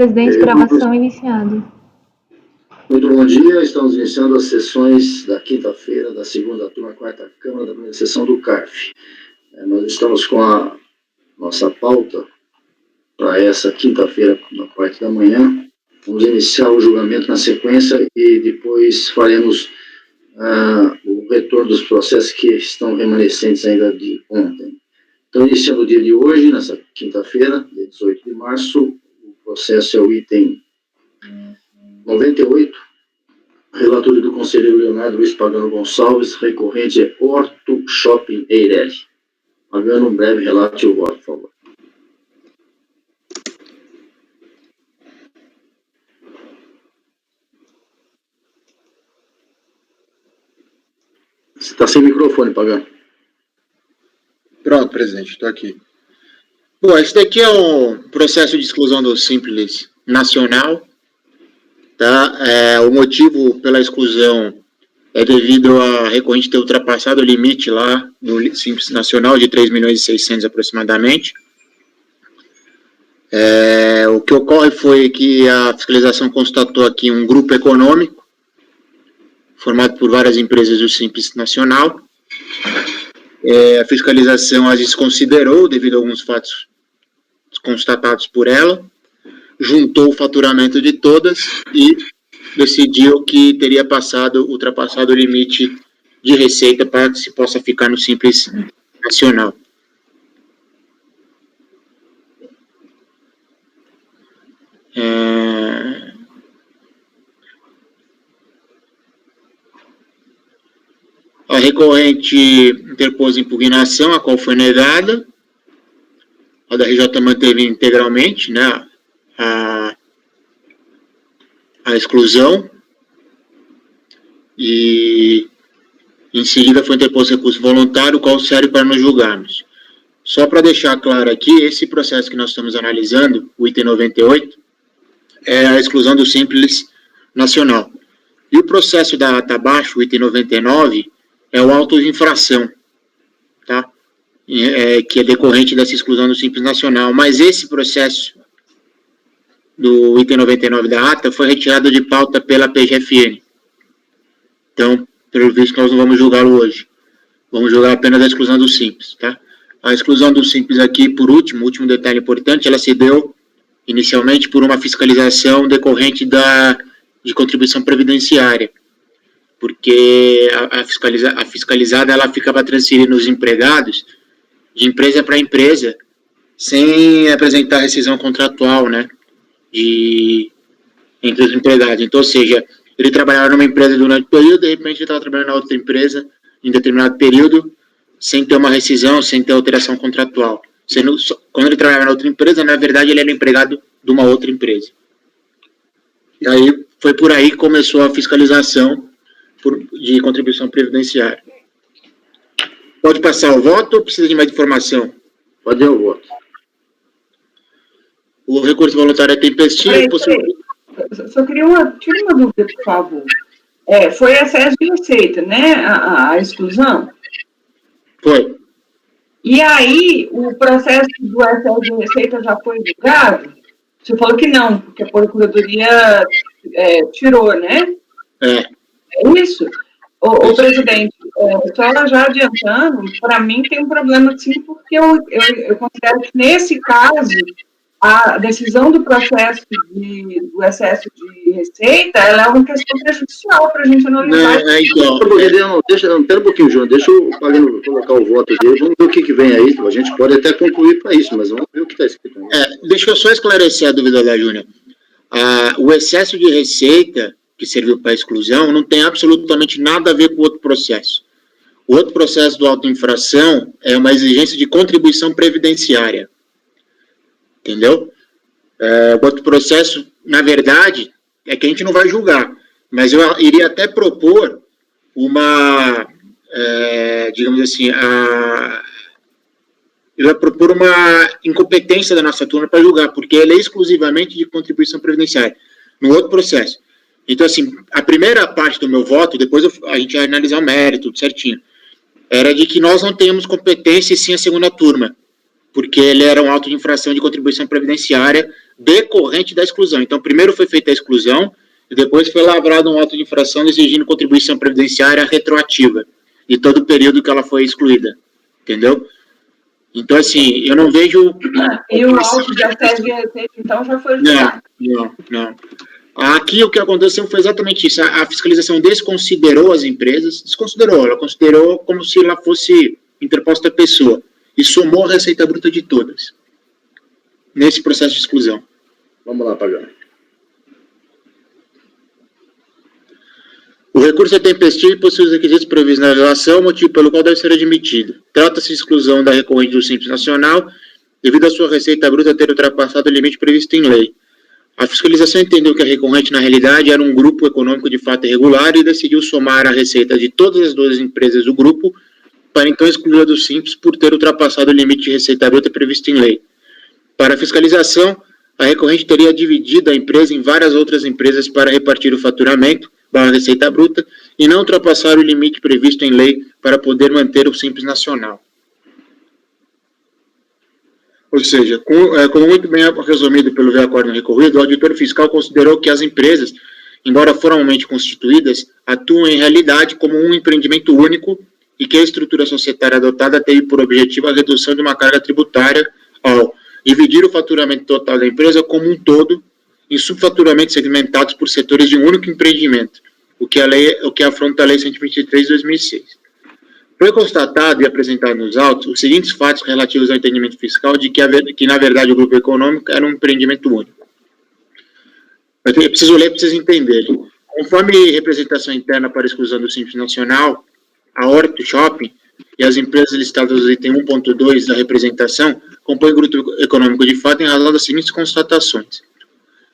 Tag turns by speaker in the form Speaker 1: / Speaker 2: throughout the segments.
Speaker 1: Presidente, gravação iniciada.
Speaker 2: Muito bom dia, estamos iniciando as sessões da quinta-feira da segunda turma, quarta Câmara da primeira sessão do CARF. Nós estamos com a nossa pauta para essa quinta-feira, na parte da manhã. Vamos iniciar o julgamento na sequência e depois faremos o retorno dos processos que estão remanescentes ainda de ontem. Então, iniciando o dia de hoje, nessa quinta-feira, dia 18 de março, o processo é o item 98, relatório do conselheiro Leonardo Luiz Pagano Gonçalves, recorrente é Horto Shopping Eireli. Pagano, um breve relato e o voto, por favor. Você está sem microfone, Pagano.
Speaker 3: Pronto, presidente, estou aqui. Bom, esse daqui é um processo de exclusão do Simples Nacional. Tá? O motivo pela exclusão é devido a recorrente ter ultrapassado o limite lá do Simples Nacional de 3.600.000 aproximadamente. O que ocorre foi que a fiscalização constatou aqui um grupo econômico formado por várias empresas do Simples Nacional. A fiscalização as desconsiderou devido a alguns fatos constatados por ela, juntou o faturamento de todas e decidiu que teria ultrapassado o limite de receita para que se possa ficar no Simples Nacional. A recorrente interpôs impugnação, a qual foi negada. A da RJ manteve integralmente, né, a exclusão, e em seguida foi interposto recurso voluntário, o qual serve para nós julgarmos. Só para deixar claro aqui, esse processo que nós estamos analisando, o item 98, é a exclusão do Simples Nacional. E o processo da ata abaixo, o item 99, é o auto de infração, tá? Que é decorrente dessa exclusão do Simples Nacional. Mas esse processo do item 99 da ata foi retirado de pauta pela PGFN. Então, pelo visto, nós não vamos julgá-lo hoje. Vamos julgar apenas a exclusão do Simples, tá? A exclusão do Simples aqui, por último detalhe importante, ela se deu inicialmente por uma fiscalização decorrente de contribuição previdenciária, porque a fiscalizada ela ficava transferindo os empregados de empresa para empresa sem apresentar rescisão contratual, né, entre os empregados. Então, ou seja, ele trabalhava numa empresa durante o período, de repente ele estava trabalhando na outra empresa em determinado período, sem ter uma rescisão, sem ter alteração contratual. Quando ele trabalhava na outra empresa, na verdade ele era empregado de uma outra empresa. E aí foi por aí que começou a fiscalização de contribuição previdenciária. Pode passar o voto ou precisa de mais informação?
Speaker 2: Pode dar o voto.
Speaker 3: O recurso voluntário é tempestivo.
Speaker 4: Só queria tira uma dúvida, por favor. Foi excesso de receita, né? A exclusão?
Speaker 3: Foi.
Speaker 4: E aí, o processo do excesso de receita já foi julgado? Você falou que não, porque a Procuradoria tirou, né? É isso? O presidente, só já adiantando, para mim tem um problema sim, porque eu considero que nesse caso, a decisão do processo do excesso de receita, ela é uma questão prejudicial para a gente analisar.
Speaker 2: Espera um pouquinho, João, deixa o Pagano colocar o voto dele, vamos ver o que vem aí, a gente pode até concluir para isso, mas vamos ver o que está escrito aí.
Speaker 3: Deixa eu só esclarecer a dúvida da Júnior. O excesso de receita que serviu para a exclusão não tem absolutamente nada a ver com o outro processo. O outro processo do auto-infração é uma exigência de contribuição previdenciária. Entendeu? O outro processo, na verdade, é que a gente não vai julgar, mas eu iria até propor digamos assim, eu ia propor uma incompetência da nossa turma para julgar, porque ela é exclusivamente de contribuição previdenciária, no outro processo. Então, assim, a primeira parte do meu voto, depois a gente vai analisar o mérito, tudo certinho, era de que nós não temos competência, e sim a segunda turma, porque ele era um auto de infração de contribuição previdenciária decorrente da exclusão. Então, primeiro foi feita a exclusão e depois foi lavrado um auto de infração exigindo contribuição previdenciária retroativa de todo o período que ela foi excluída. Entendeu? Então, assim, eu não vejo...
Speaker 4: E o auto de assédio e receita, então, já foi julgado?
Speaker 3: Não. Aqui o que aconteceu foi exatamente isso. A fiscalização desconsiderou as empresas, ela considerou como se ela fosse interposta à pessoa e somou a receita bruta de todas nesse processo de exclusão.
Speaker 2: Vamos lá, Pagano.
Speaker 3: O recurso é tempestivo e possui os requisitos previstos na legislação, motivo pelo qual deve ser admitido. Trata-se de exclusão da recorrente do Simples Nacional, devido à sua receita bruta ter ultrapassado o limite previsto em lei. A fiscalização entendeu que a recorrente, na realidade, era um grupo econômico de fato irregular e decidiu somar a receita de todas as 12 empresas do grupo, para então excluí-la do Simples por ter ultrapassado o limite de receita bruta previsto em lei. Para a fiscalização, a recorrente teria dividido a empresa em várias outras empresas para repartir o faturamento, receita bruta, e não ultrapassar o limite previsto em lei para poder manter o Simples Nacional. Ou seja, como muito bem resumido pelo acordo recorrido, o auditor fiscal considerou que as empresas, embora formalmente constituídas, atuam em realidade como um empreendimento único e que a estrutura societária adotada teve por objetivo a redução de uma carga tributária ao dividir o faturamento total da empresa como um todo em subfaturamentos segmentados por setores de um único empreendimento, o que afronta a Lei 123 de 2006. Foi constatado e apresentado nos autos os seguintes fatos relativos ao entendimento fiscal de que na verdade, o grupo econômico era um empreendimento único. Eu preciso ler para vocês entenderem. Conforme representação interna para exclusão do Simples Nacional, a Horto Shopping e as empresas listadas no item 1.2 da representação compõem o grupo econômico de fato em razão das seguintes constatações.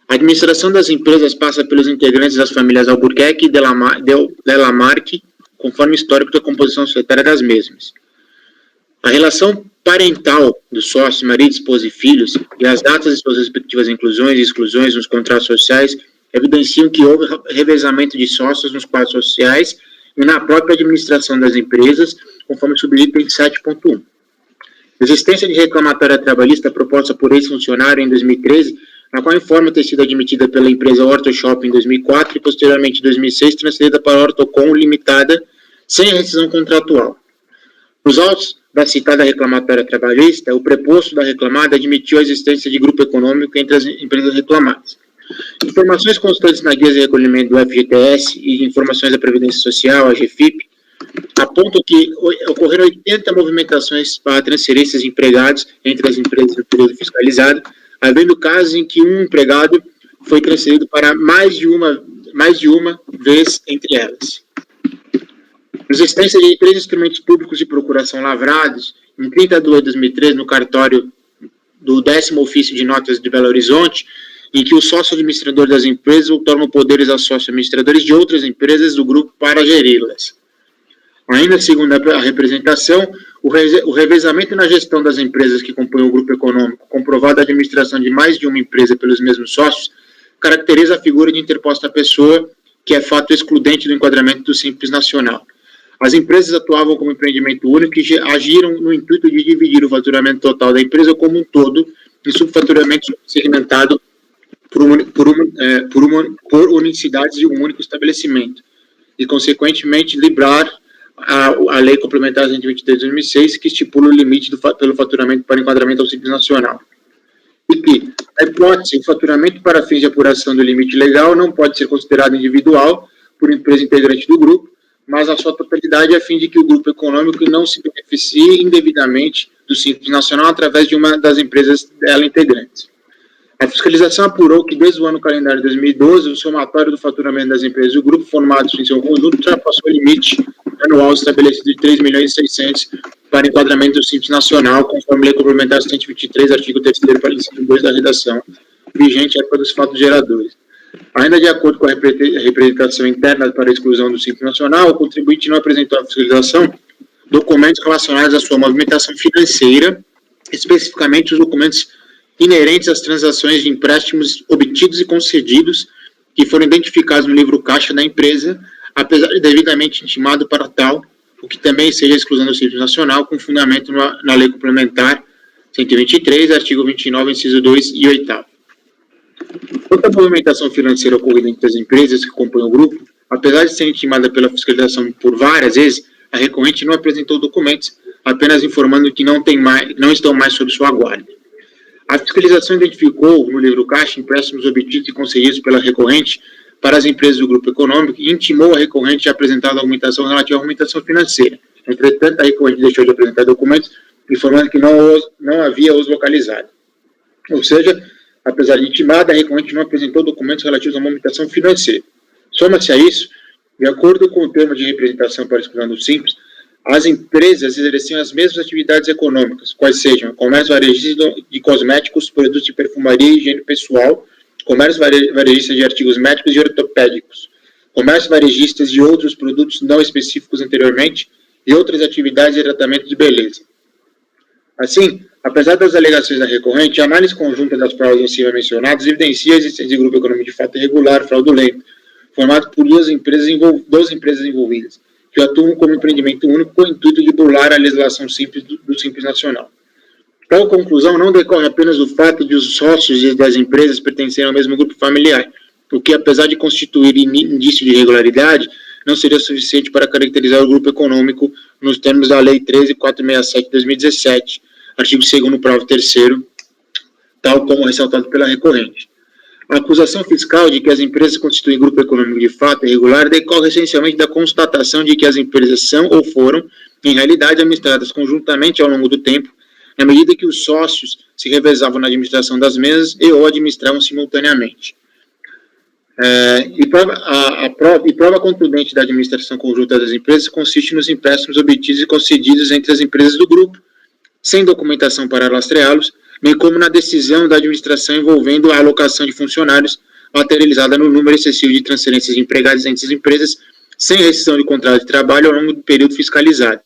Speaker 3: A administração das empresas passa pelos integrantes das famílias Albuquerque e Delamarque, conforme o histórico da composição societária das mesmas. A relação parental dos sócios, marido, esposa e filhos, e as datas de suas respectivas inclusões e exclusões nos contratos sociais evidenciam que houve revezamento de sócios nos quadros sociais e na própria administração das empresas, conforme subitem 7.1. Existência de reclamatória trabalhista proposta por ex-funcionário em 2013, na qual informa ter sido admitida pela empresa Horto Shopping em 2004 e posteriormente em 2006 transferida para a Hortocom Limitada, sem a rescisão contratual. Nos autos da citada reclamatória trabalhista, o preposto da reclamada admitiu a existência de grupo econômico entre as empresas reclamadas. Informações constantes na guia de recolhimento do FGTS e informações da Previdência Social, a GFIP, apontam que ocorreram 80 movimentações para transferências de empregados entre as empresas no período fiscalizado, havendo casos em que um empregado foi transferido para mais de uma vez entre elas. Existência de 3 instrumentos públicos de procuração lavrados, em 32 de 2013, no cartório do 10º Ofício de Notas de Belo Horizonte, em que o sócio-administrador das empresas outorga poderes aos sócio-administradores de outras empresas do grupo para geri-las. Ainda segundo a representação, o revezamento na gestão das empresas que compõem o grupo econômico, comprovada a administração de mais de uma empresa pelos mesmos sócios, caracteriza a figura de interposta pessoa, que é fato excludente do enquadramento do Simples Nacional. As empresas atuavam como empreendimento único e agiram no intuito de dividir o faturamento total da empresa como um todo em subfaturamento segmentado por unicidades de um único estabelecimento, e, consequentemente, livrar a Lei Complementar 123 de 2006, que estipula o limite pelo faturamento para enquadramento ao Simples Nacional. E que, na hipótese, o faturamento para fins de apuração do limite legal não pode ser considerado individual por empresa integrante do grupo, mas a sua totalidade a fim de que o grupo econômico não se beneficie indevidamente do Simples Nacional através de uma das empresas dela integrantes. A fiscalização apurou que, desde o ano calendário de 2012, o somatório do faturamento das empresas do grupo, formados em seu conjunto, ultrapassou o limite anual estabelecido de 3.600.000 para enquadramento do Simples Nacional, conforme Lei Complementar 123, artigo 3º, parágrafo 2 da redação, vigente à época dos fatos geradores. Ainda de acordo com a representação interna para a exclusão do Simples Nacional, o contribuinte não apresentou à fiscalização documentos relacionados à sua movimentação financeira, especificamente os documentos inerentes às transações de empréstimos obtidos e concedidos, que foram identificados no livro caixa da empresa, apesar de devidamente intimado para tal, o que também seja a exclusão do Simples Nacional, com fundamento na Lei Complementar 123, artigo 29, inciso 2 e 8º. Quanto à movimentação financeira ocorrida entre as empresas que compõem o grupo, apesar de ser intimada pela fiscalização por várias vezes, a recorrente não apresentou documentos, apenas informando que não estão mais sob sua guarda. A fiscalização identificou no livro caixa empréstimos obtidos e concedidos pela recorrente para as empresas do grupo econômico e intimou a recorrente a apresentar a documentação relativa à movimentação financeira. Entretanto, a recorrente deixou de apresentar documentos, informando que não havia os localizado. Ou seja, apesar de intimada, a recorrente não apresentou documentos relativos à movimentação financeira. Soma-se a isso, de acordo com o termo de representação para exclusão do Simples, as empresas exerciam as mesmas atividades econômicas, quais sejam comércio varejista de cosméticos, produtos de perfumaria e higiene pessoal, comércio varejista de artigos médicos e ortopédicos, comércio varejistas de outros produtos não específicos anteriormente e outras atividades de tratamento de beleza. Assim, apesar das alegações da recorrente, a análise conjunta das provas em cima mencionadas evidencia a existência de grupo econômico de fato irregular, fraudulento, formado por 12 empresas envolvidas, que atuam como empreendimento único com o intuito de burlar a legislação simples do Simples Nacional. Tal conclusão não decorre apenas do fato de os sócios das empresas pertencerem ao mesmo grupo familiar, o que, apesar de constituir indício de irregularidade, não seria suficiente para caracterizar o grupo econômico nos termos da Lei 13.467 de 2017, artigo 2º, parágrafo 3º, tal como ressaltado pela recorrente. A acusação fiscal de que as empresas constituem grupo econômico de fato irregular decorre essencialmente da constatação de que as empresas são ou foram, em realidade, administradas conjuntamente ao longo do tempo, na medida que os sócios se revezavam na administração das mesmas e ou administravam simultaneamente. Prova contundente da administração conjunta das empresas consiste nos empréstimos obtidos e concedidos entre as empresas do grupo, sem documentação para rastreá-los, bem como na decisão da administração envolvendo a alocação de funcionários materializada no número excessivo de transferências de empregados entre as empresas, sem rescisão de contrato de trabalho ao longo do período fiscalizado.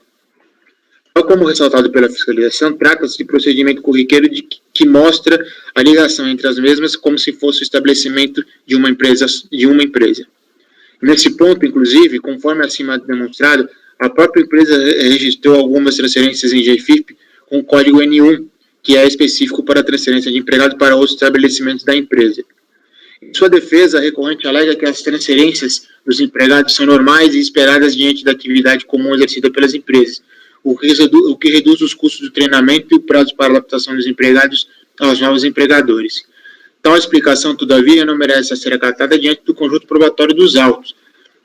Speaker 3: Tal como ressaltado pela fiscalização, trata-se de procedimento corriqueiro que mostra a ligação entre as mesmas como se fosse o estabelecimento de uma empresa. Nesse ponto, inclusive, conforme acima demonstrado, a própria empresa registrou algumas transferências em GFIP com o código N1, que é específico para a transferência de empregados para outros estabelecimentos da empresa. Em sua defesa, a recorrente alega que as transferências dos empregados são normais e esperadas diante da atividade comum exercida pelas empresas, o que reduz os custos do treinamento e o prazo para a adaptação dos empregados aos novos empregadores. Tal explicação, todavia, não merece ser acatada diante do conjunto probatório dos autos.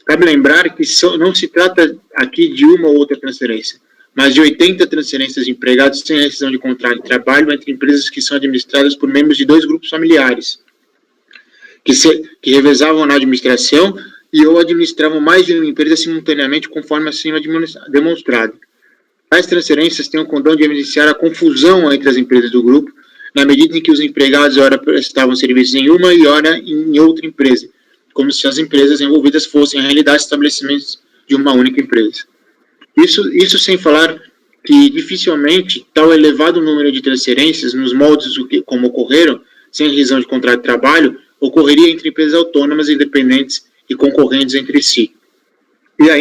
Speaker 3: Cabe lembrar que não se trata aqui de uma ou outra transferência, mas de 80 transferências de empregados sem rescisão de contrato de trabalho entre empresas que são administradas por membros de 2 grupos familiares, que revezavam na administração e ou administravam mais de uma empresa simultaneamente, conforme acima demonstrado. Tais transferências têm o condão de evidenciar a confusão entre as empresas do grupo, na medida em que os empregados ora prestavam serviços em uma e ora em outra empresa, como se as empresas envolvidas fossem, em realidade, estabelecimentos de uma única empresa. Isso sem falar que, dificilmente, tal elevado número de transferências, nos moldes como ocorreram, sem rescisão de contrato de trabalho, ocorreria entre empresas autônomas, independentes e concorrentes entre si. E há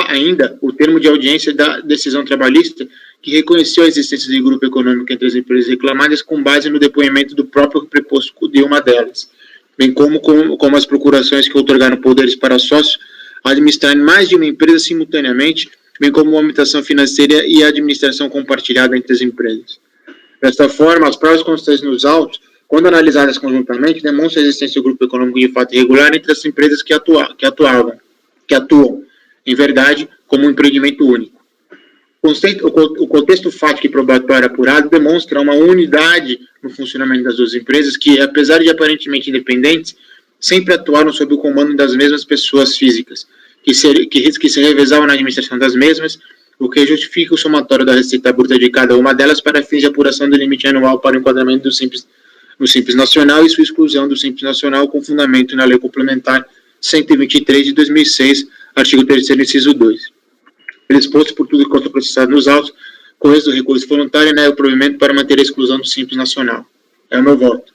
Speaker 3: ainda o termo de audiência da decisão trabalhista, que reconheceu a existência de grupo econômico entre as empresas reclamadas com base no depoimento do próprio preposto de uma delas, bem como as procurações que outorgaram poderes para sócios administrar mais de uma empresa simultaneamente, bem como a movimentação financeira e a administração compartilhada entre as empresas. Desta forma, as provas constantes nos autos, quando analisadas conjuntamente, demonstram a existência do grupo econômico de fato irregular entre as empresas que atuam, em verdade, como um empreendimento único. O contexto fático e probatório apurado demonstra uma unidade no funcionamento das duas empresas que, apesar de aparentemente independentes, sempre atuaram sob o comando das mesmas pessoas físicas, que se revezavam na administração das mesmas, o que justifica o somatório da receita bruta de cada uma delas para fins de apuração do limite anual para o enquadramento no Simples Nacional e sua exclusão do Simples Nacional com fundamento na Lei Complementar 123 de 2006, artigo 3º, inciso 2. Ele exposto por tudo quanto processado nos autos, com êxito do recurso voluntário, o provimento para manter a exclusão do Simples Nacional. É o meu voto.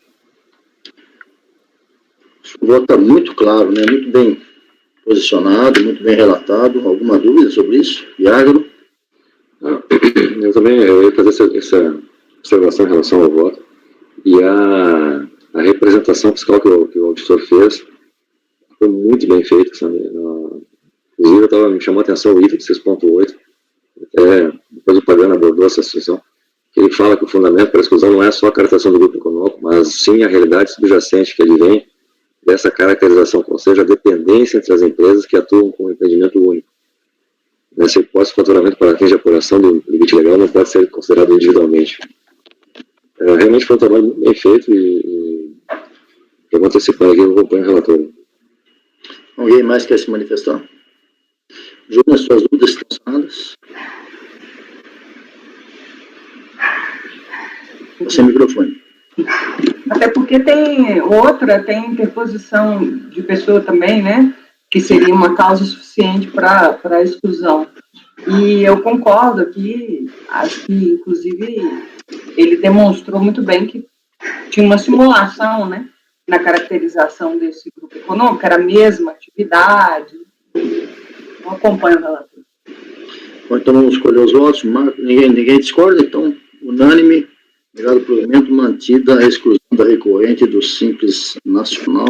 Speaker 2: O voto está muito claro, né? Muito bem posicionado, muito bem relatado. Alguma dúvida sobre isso? Iagro?
Speaker 5: Eu ia fazer essa observação em relação ao voto. E a a representação fiscal que o auditor fez foi muito bem feita, sabe? Inclusive, me chamou a atenção o item 6.8, depois o Pagano abordou essa situação, que ele fala que o fundamento para a exclusão não é só a caracterização do grupo econômico, mas sim a realidade subjacente que advém dessa caracterização, ou seja, a dependência entre as empresas que atuam com um empreendimento único. Essa hipótese de faturamento para fins de apuração do limite legal não pode ser considerado individualmente. Realmente foi um trabalho muito bem feito e eu vou antecipar aqui, eu acompanho o relatório.
Speaker 2: Alguém mais quer se manifestar? Júnior, suas dúvidas estão sanadas? Sem microfone.
Speaker 4: Até porque tem interposição de pessoa também, né? Que seria uma causa suficiente para a exclusão. E eu concordo aqui, acho que, inclusive, ele demonstrou muito bem que tinha uma simulação, né? Na caracterização desse grupo econômico, era a mesma atividade. Eu acompanho o relator.
Speaker 2: Bom, então vamos escolher os votos. Ninguém discorda, então, unânime. Obrigado pelo elemento, mantida a exclusão da recorrente do Simples Nacional.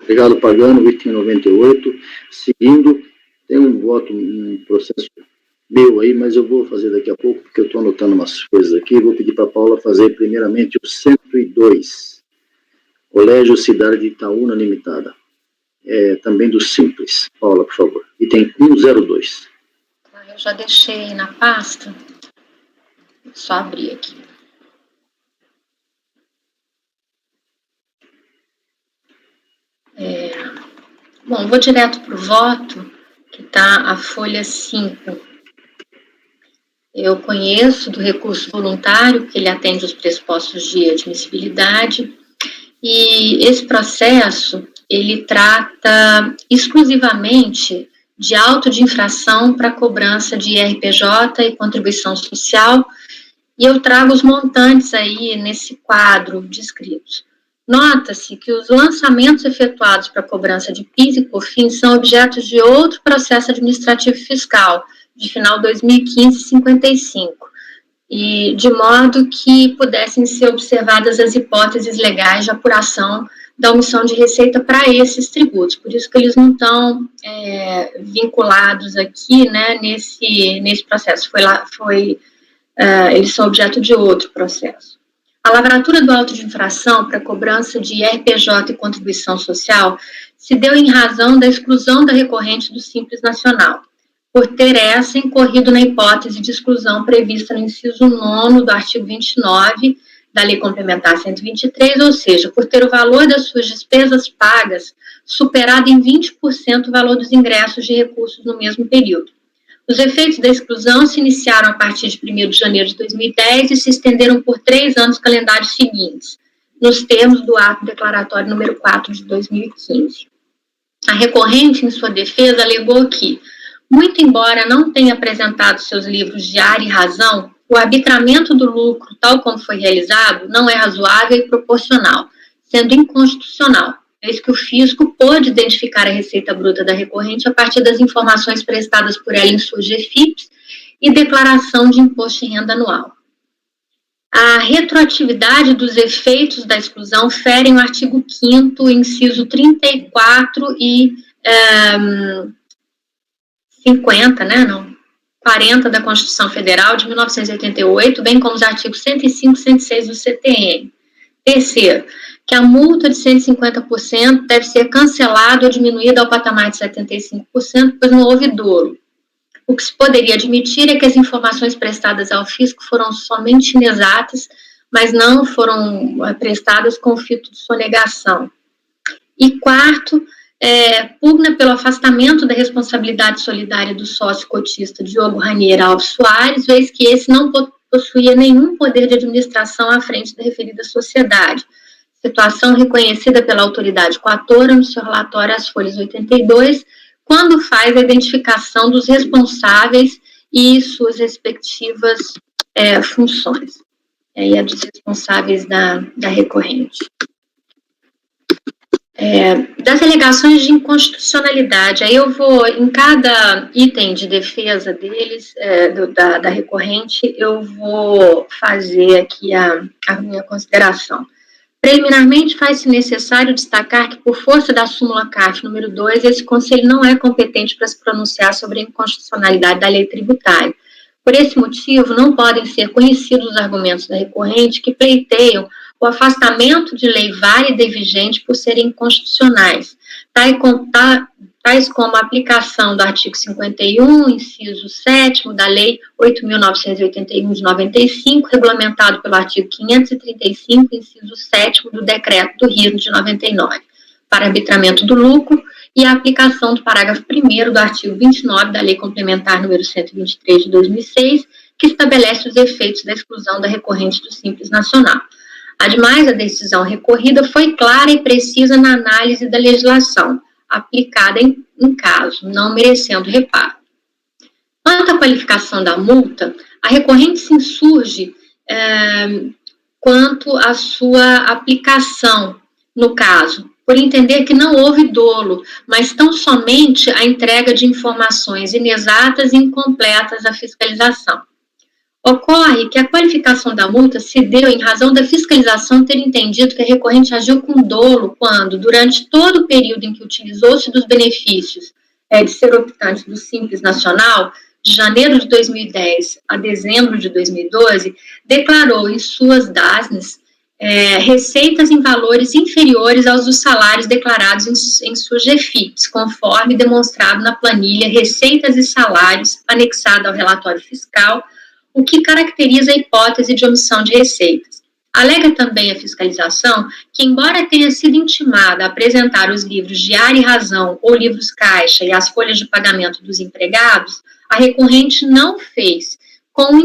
Speaker 2: Obrigado, Pagano, item 98. Seguindo, tem um voto, um processo meu aí, mas eu vou fazer daqui a pouco, porque eu estou anotando umas coisas aqui. Vou pedir para a Paula fazer primeiramente o 102. Colégio Cidade de Itaúna Limitada. Também do Simples. Paula, por favor. Item 102.
Speaker 1: Eu já deixei na pasta. Só abrir aqui. Bom, vou direto para o voto, que está a folha 5. Eu conheço do recurso voluntário, que ele atende os pressupostos de admissibilidade, e esse processo, ele trata exclusivamente de auto de infração para cobrança de IRPJ e contribuição social, e eu trago os montantes aí nesse quadro descritos. Nota-se que os lançamentos efetuados para cobrança de PIS e COFINS são objetos de outro processo administrativo fiscal, de final 2015-55, e de modo que pudessem ser observadas as hipóteses legais de apuração da omissão de receita para esses tributos. Por isso que eles não estão vinculados aqui, né, nesse processo. Eles são objeto de outro processo. A lavratura do auto de infração para cobrança de IRPJ e contribuição social se deu em razão da exclusão da recorrente do Simples Nacional, por ter essa incorrido na hipótese de exclusão prevista no inciso 9º do artigo 29 da Lei Complementar 123, ou seja, por ter o valor das suas despesas pagas superado em 20% o valor dos ingressos de recursos no mesmo período. Os efeitos da exclusão se iniciaram a partir de 1º de janeiro de 2010 e se estenderam por 3 anos calendários seguintes, nos termos do ato declaratório número 4 de 2015. A recorrente, em sua defesa, alegou que, muito embora não tenha apresentado seus livros de área e razão, o arbitramento do lucro, tal como foi realizado, não é razoável e proporcional, sendo inconstitucional, vez que o fisco pôde identificar a receita bruta da recorrente a partir das informações prestadas por ela em suas GFIPs e declaração de imposto de renda anual. A retroatividade dos efeitos da exclusão ferem o artigo 5º, inciso 34 e 40 da Constituição Federal de 1988, bem como os artigos 105 e 106 do CTN. Terceiro, que a multa de 150% deve ser cancelada ou diminuída ao patamar de 75%, pois não houve dolo. O que se poderia admitir é que as informações prestadas ao fisco foram somente inexatas, mas não foram prestadas com o fito de sonegação. E quarto, pugna pelo afastamento da responsabilidade solidária do sócio cotista Diogo Ranier Alves Soares, vez que esse não possuía nenhum poder de administração à frente da referida sociedade, situação reconhecida pela autoridade coatora no seu relatório às folhas 82, quando faz a identificação dos responsáveis e suas respectivas funções, e a dos responsáveis da recorrente. Das alegações de inconstitucionalidade, aí eu vou, em cada item de defesa deles, da recorrente, eu vou fazer aqui a minha consideração. Preliminarmente, faz-se necessário destacar que, por força da súmula CARF número 2, esse Conselho não é competente para se pronunciar sobre a inconstitucionalidade da lei tributária. Por esse motivo, não podem ser conhecidos os argumentos da recorrente que pleiteiam o afastamento de lei válida e vigente por serem inconstitucionais, tais como a aplicação do artigo 51, inciso 7º da Lei 8.981 de 95, regulamentado pelo artigo 535, inciso 7º do Decreto do Rio de 99, para arbitramento do lucro, e a aplicação do parágrafo 1º do artigo 29 da Lei Complementar número 123 de 2006, que estabelece os efeitos da exclusão da recorrente do Simples Nacional. Ademais, a decisão recorrida foi clara e precisa na análise da legislação aplicada em caso, não merecendo reparo. Quanto à qualificação da multa, a recorrente se insurge quanto à sua aplicação, no caso, por entender que não houve dolo, mas tão somente a entrega de informações inexatas e incompletas à fiscalização. Ocorre que a qualificação da multa se deu em razão da fiscalização ter entendido que a recorrente agiu com dolo quando, durante todo o período em que utilizou-se dos benefícios de ser optante do Simples Nacional, de janeiro de 2010 a dezembro de 2012, declarou em suas DASNES receitas em valores inferiores aos dos salários declarados em suas GFIPs, conforme demonstrado na planilha Receitas e Salários, anexada ao relatório fiscal, o que caracteriza a hipótese de omissão de receitas. Alega também a fiscalização que, embora tenha sido intimada a apresentar os livros Diário e Razão ou livros Caixa e as folhas de pagamento dos empregados, a recorrente não fez, com o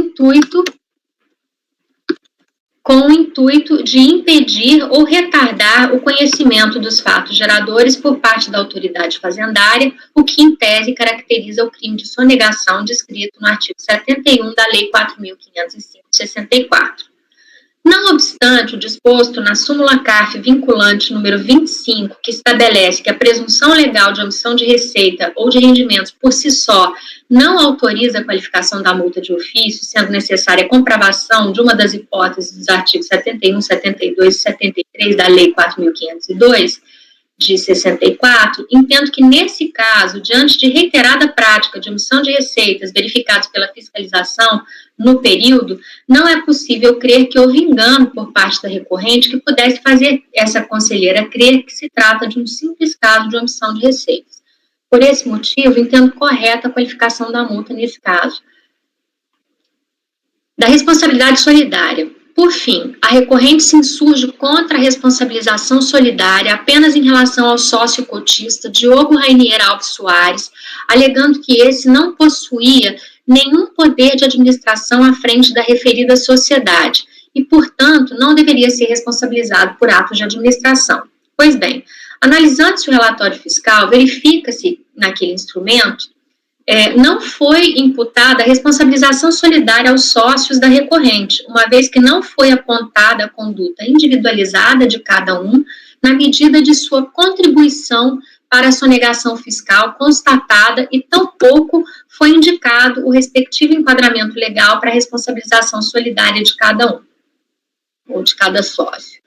Speaker 1: intuito de impedir ou retardar o conhecimento dos fatos geradores por parte da autoridade fazendária, o que, em tese, caracteriza o crime de sonegação descrito no artigo 71 da Lei 4.505 de 64. Não obstante o disposto na súmula CARF vinculante número 25, que estabelece que a presunção legal de omissão de receita ou de rendimentos por si só não autoriza a qualificação da multa de ofício, sendo necessária a comprovação de uma das hipóteses dos artigos 71, 72 e 73 da Lei 4.502, de 64, entendo que, nesse caso, diante de reiterada prática de omissão de receitas verificados pela fiscalização no período, não é possível crer que houve engano por parte da recorrente que pudesse fazer essa conselheira crer que se trata de um simples caso de omissão de receitas. Por esse motivo, entendo correta a qualificação da multa nesse caso. Da responsabilidade solidária. Por fim, a recorrente se insurge contra a responsabilização solidária apenas em relação ao sócio cotista Diogo Rainier Alves Soares, alegando que esse não possuía nenhum poder de administração à frente da referida sociedade e, portanto, não deveria ser responsabilizado por atos de administração. Pois bem, analisando-se o relatório fiscal, verifica-se naquele instrumento não foi imputada a responsabilização solidária aos sócios da recorrente, uma vez que não foi apontada a conduta individualizada de cada um na medida de sua contribuição para a sonegação fiscal constatada e tampouco foi indicado o respectivo enquadramento legal para a responsabilização solidária de cada um, ou de cada sócio.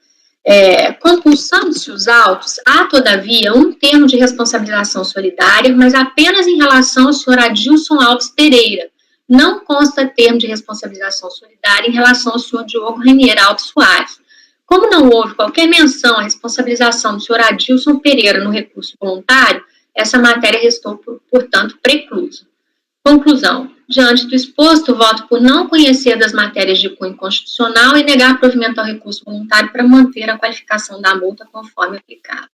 Speaker 1: Compulsando-se os autos, há, todavia, um termo de responsabilização solidária, mas apenas em relação ao senhor Adilson Alves Pereira. Não consta termo de responsabilização solidária em relação ao senhor Diogo Rainier Alves Soares. Como não houve qualquer menção à responsabilização do senhor Adilson Pereira no recurso voluntário, essa matéria restou, portanto, preclusa. Conclusão. Diante do exposto, voto por não conhecer das matérias de cunho constitucional e negar provimento ao recurso voluntário para manter a qualificação da multa conforme aplicado.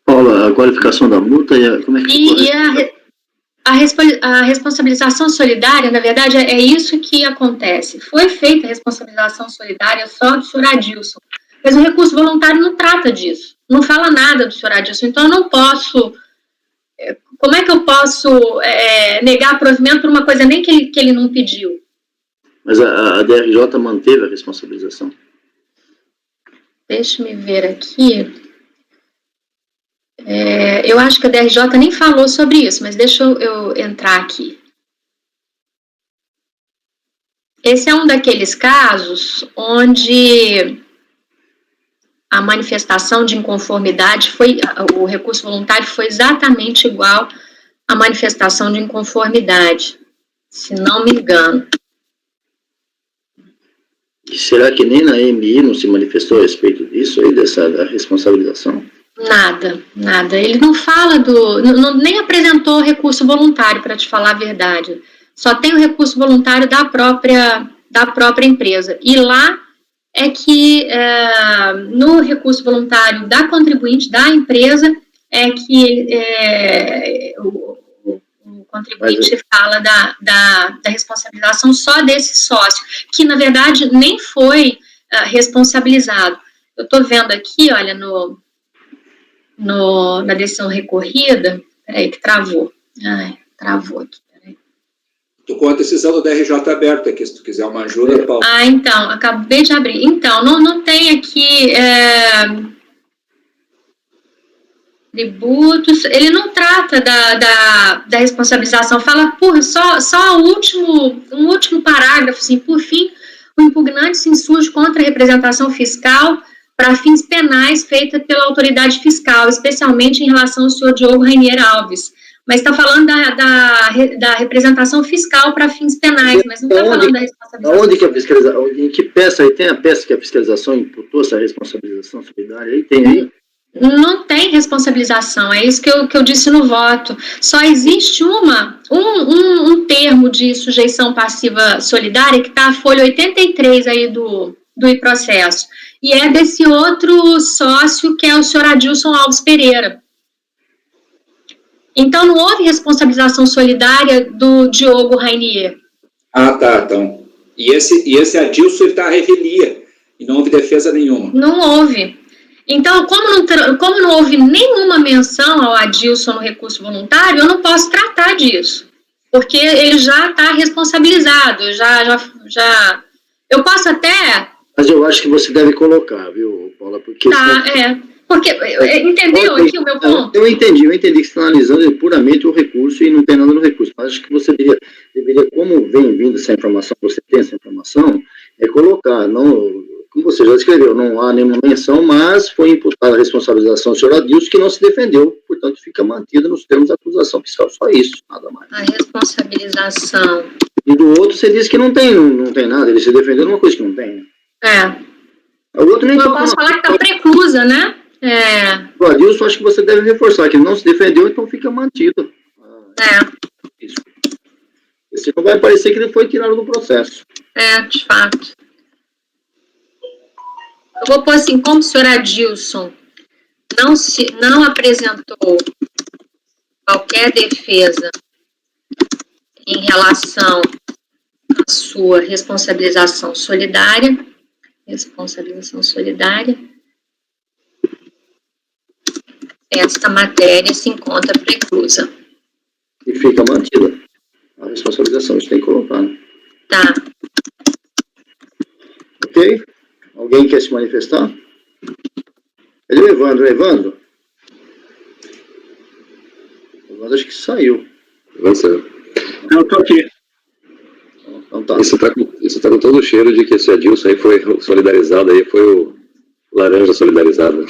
Speaker 2: Paula, a qualificação da multa e como é que
Speaker 1: a responsabilização solidária, na verdade, é isso que acontece. Foi feita a responsabilização solidária só do senhor Adilson, mas o recurso voluntário não trata disso, não fala nada do senhor Adilson, então eu não posso... Como é que eu posso negar provimento por uma coisa nem que ele não pediu?
Speaker 2: Mas a DRJ manteve a responsabilização?
Speaker 1: Deixa-me ver aqui. Eu acho que a DRJ nem falou sobre isso, mas deixa eu entrar aqui. Esse é um daqueles casos onde a manifestação de inconformidade o recurso voluntário foi exatamente igual à manifestação de inconformidade, se não me engano.
Speaker 2: E será que nem na MI não se manifestou a respeito disso aí, da responsabilização?
Speaker 1: Nada. Ele não fala nem apresentou recurso voluntário, para te falar a verdade. Só tem o recurso voluntário da própria empresa. E lá é que no recurso voluntário da contribuinte, da empresa, é que o contribuinte fala da responsabilização só desse sócio, que na verdade nem foi responsabilizado. Eu estou vendo aqui, olha, na decisão recorrida, peraí, que travou. Travou aqui, peraí.
Speaker 6: Estou com a decisão do DRJ aberta aqui, se tu quiser uma ajuda, Paulo.
Speaker 1: Então, acabei de abrir. Então, não tem aqui tributos, ele não trata da responsabilização, fala só um último parágrafo, assim, por fim, o impugnante se insurge contra a representação fiscal para fins penais feita pela autoridade fiscal, especialmente em relação ao senhor Diogo Rainier Alves. Mas está falando da representação fiscal para fins penais, mas não está falando da responsabilização.
Speaker 2: Onde que a fiscalização, em que peça aí, tem a peça que a fiscalização imputou essa responsabilização solidária aí? Tem aí?
Speaker 1: Não tem responsabilização, é isso que eu disse no voto. Só existe um termo de sujeição passiva solidária que está a folha 83 aí do processo. E é desse outro sócio, que é o senhor Adilson Alves Pereira. Então, não houve responsabilização solidária do Diogo Rainier.
Speaker 6: Tá, então. E esse Adilson está à revelia, e não houve defesa nenhuma.
Speaker 1: Não houve. Então, como não houve nenhuma menção ao Adilson no recurso voluntário, eu não posso tratar disso, porque ele já está responsabilizado, eu posso até...
Speaker 2: Mas eu acho que você deve colocar, viu, Paula, porque...
Speaker 1: Porque, entendeu aqui o meu ponto?
Speaker 2: Eu entendi que você está analisando puramente o recurso e não tem nada no recurso, mas acho que você deveria, como vem vindo essa informação, você tem essa informação, colocar, não... Como você já escreveu, não há nenhuma menção, mas foi imputada a responsabilização do senhor Adilson, que não se defendeu, portanto, fica mantida nos termos da acusação fiscal. Só isso, nada mais.
Speaker 1: A responsabilização.
Speaker 2: E do outro, você disse que não tem nada, ele se defendeu de uma coisa que não tem. O outro nem
Speaker 1: eu posso falar que está preclusa, né?
Speaker 2: O Adilson, acho que você deve reforçar que ele não se defendeu, então fica mantido. Isso. Esse não vai parecer que ele foi tirado do processo.
Speaker 1: De fato. Eu vou pôr assim, como o senhor Adilson não apresentou qualquer defesa em relação à sua responsabilização solidária, esta matéria se encontra preclusa.
Speaker 2: E fica mantida a responsabilização, a gente tem que colocar, né?
Speaker 1: Tá.
Speaker 2: Ok? Alguém quer se manifestar? Ele é o Evandro. Evandro acho que saiu.
Speaker 5: Não saiu.
Speaker 6: Eu estou aqui.
Speaker 2: Então tá.
Speaker 5: Isso tá com todo o cheiro de que esse Adilson aí foi solidarizado, aí foi o laranja solidarizado.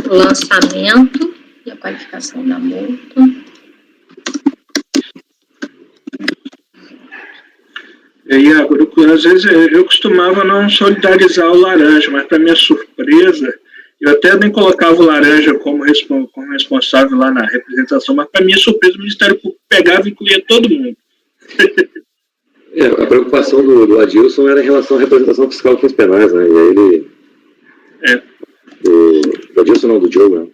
Speaker 1: O lançamento e a qualificação da multa.
Speaker 7: Iago, às vezes eu costumava não solidarizar o laranja, mas para minha surpresa, eu até nem colocava o laranja como responsável lá na representação, mas para minha surpresa o Ministério Público pegava e incluía todo mundo.
Speaker 5: A preocupação do Adilson era em relação à representação fiscal de fins penais, né? E aí ele... O Adilson não, do Diogo, né?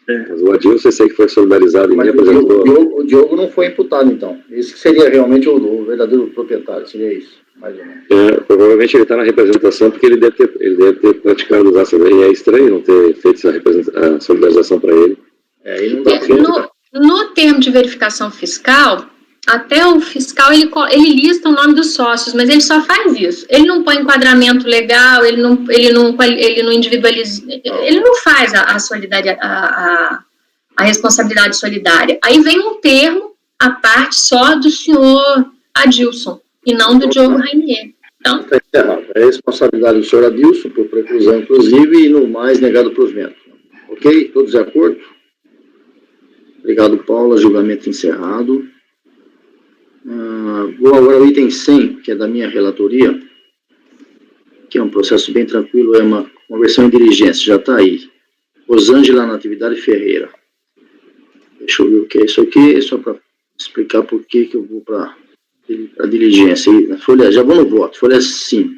Speaker 5: Mas o Adilson, esse aí que foi solidarizado e me apresentou...
Speaker 2: O Diogo não foi imputado, então. Esse seria realmente o verdadeiro proprietário, seria isso, mais ou menos.
Speaker 5: Provavelmente ele está na representação porque ele deve ter praticado os atos. E é estranho não ter feito a solidarização para ele.
Speaker 2: Ele não dá
Speaker 1: no termo de verificação fiscal, até o fiscal, ele lista o nome dos sócios, mas ele só faz isso. Ele não põe enquadramento legal, ele não individualiza, ele não faz a responsabilidade solidária. Aí vem um termo, a parte só do senhor Adilson, e não do Diogo Rainier. Então,
Speaker 2: está encerrado. É responsabilidade do senhor Adilson por preclusão, inclusive, e no mais negado provimento. Ok? Todos de acordo? Obrigado, Paula. Julgamento encerrado. Vou agora ao item 100, que é da minha relatoria, que é um processo bem tranquilo, é uma conversão em diligência, já está aí. Rosângela Natividade Ferreira. Deixa eu ver o que é isso aqui, só para explicar por que eu vou para a diligência. Folha, já vou no voto, folha 5.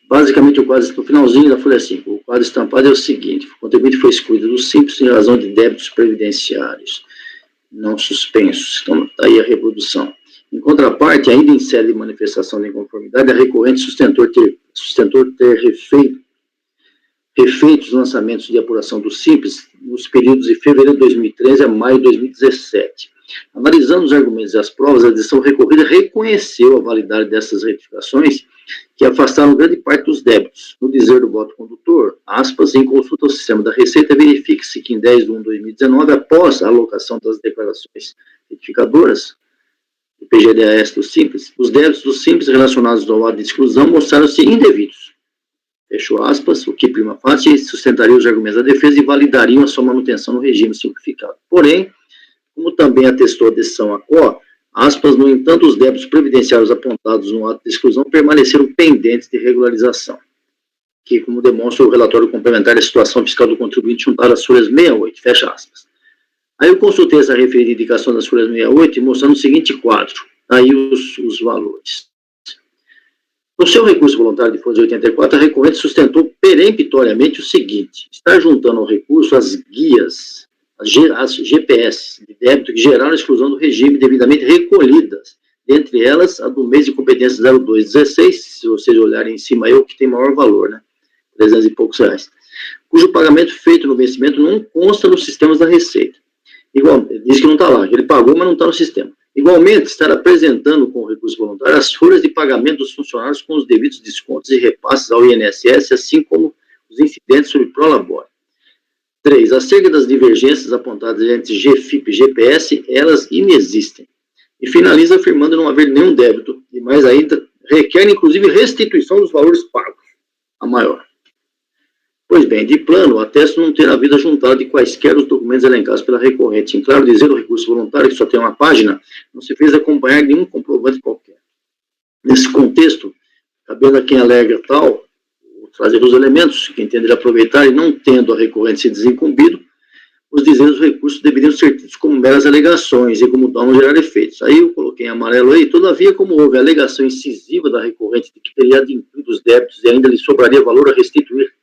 Speaker 2: Basicamente, o quadro, no finalzinho da folha 5, o quadro estampado é o seguinte: o contribuinte foi excluído do simples em razão de débitos previdenciários não suspensos. Então, está aí a reprodução. Em contraparte, ainda em sede de manifestação de inconformidade, a recorrente sustentou ter refeito os lançamentos de apuração do Simples nos períodos de fevereiro de 2013 a maio de 2017. Analisando os argumentos e as provas, a decisão recorrida reconheceu a validade dessas retificações que afastaram grande parte dos débitos. No dizer do voto condutor, aspas, em consulta ao sistema da Receita, verifique-se que em 10/1/2019, após a alocação das declarações retificadoras do PGDAS do Simples, os débitos do Simples relacionados ao ato de exclusão mostraram-se indevidos. Fechou aspas, o que prima facie sustentaria os argumentos da defesa e validariam a sua manutenção no regime simplificado. Porém, como também atestou a decisão ACO, aspas, no entanto, os débitos previdenciários apontados no ato de exclusão permaneceram pendentes de regularização, que, como demonstra o relatório complementar da situação fiscal do contribuinte juntado às folhas 68, fecha aspas. Aí eu consultei essa referida indicação das folhas 68 e mostrando o seguinte quadro, aí os valores. No seu recurso voluntário de folha 84, a recorrente sustentou peremptoriamente o seguinte: estar juntando ao recurso as guias, as GPS de débito que geraram a exclusão do regime devidamente recolhidas, dentre elas a do mês de competência 0216, se vocês olharem em cima, é o que tem maior valor, né? 300 e poucos reais, cujo pagamento feito no vencimento não consta nos sistemas da Receita. Igual, diz que não está lá, que ele pagou, mas não está no sistema. Igualmente, estar apresentando com o recurso voluntário as folhas de pagamento dos funcionários com os devidos descontos e repasses ao INSS, assim como os incidentes sobre prolabore. 3. Acerca das divergências apontadas entre GFIP e GPS, elas inexistem. E finaliza afirmando não haver nenhum débito, e mais ainda, requer inclusive restituição dos valores pagos, a maior. Pois bem, de plano, atesto não ter havido a juntada de quaisquer os documentos elencados pela recorrente. Em claro dizer, o recurso voluntário, que só tem uma página, não se fez acompanhar nenhum comprovante qualquer. Nesse contexto, cabendo a quem alega tal, trazer os elementos que entender aproveitar e não tendo a recorrente se desincumbido, os dizeres dos recursos deveriam ser tidos como meras alegações e como tal não gerar efeitos. Aí eu coloquei em amarelo aí, todavia, como houve a alegação incisiva da recorrente de que teria adimplido os débitos e ainda lhe sobraria valor a restituir,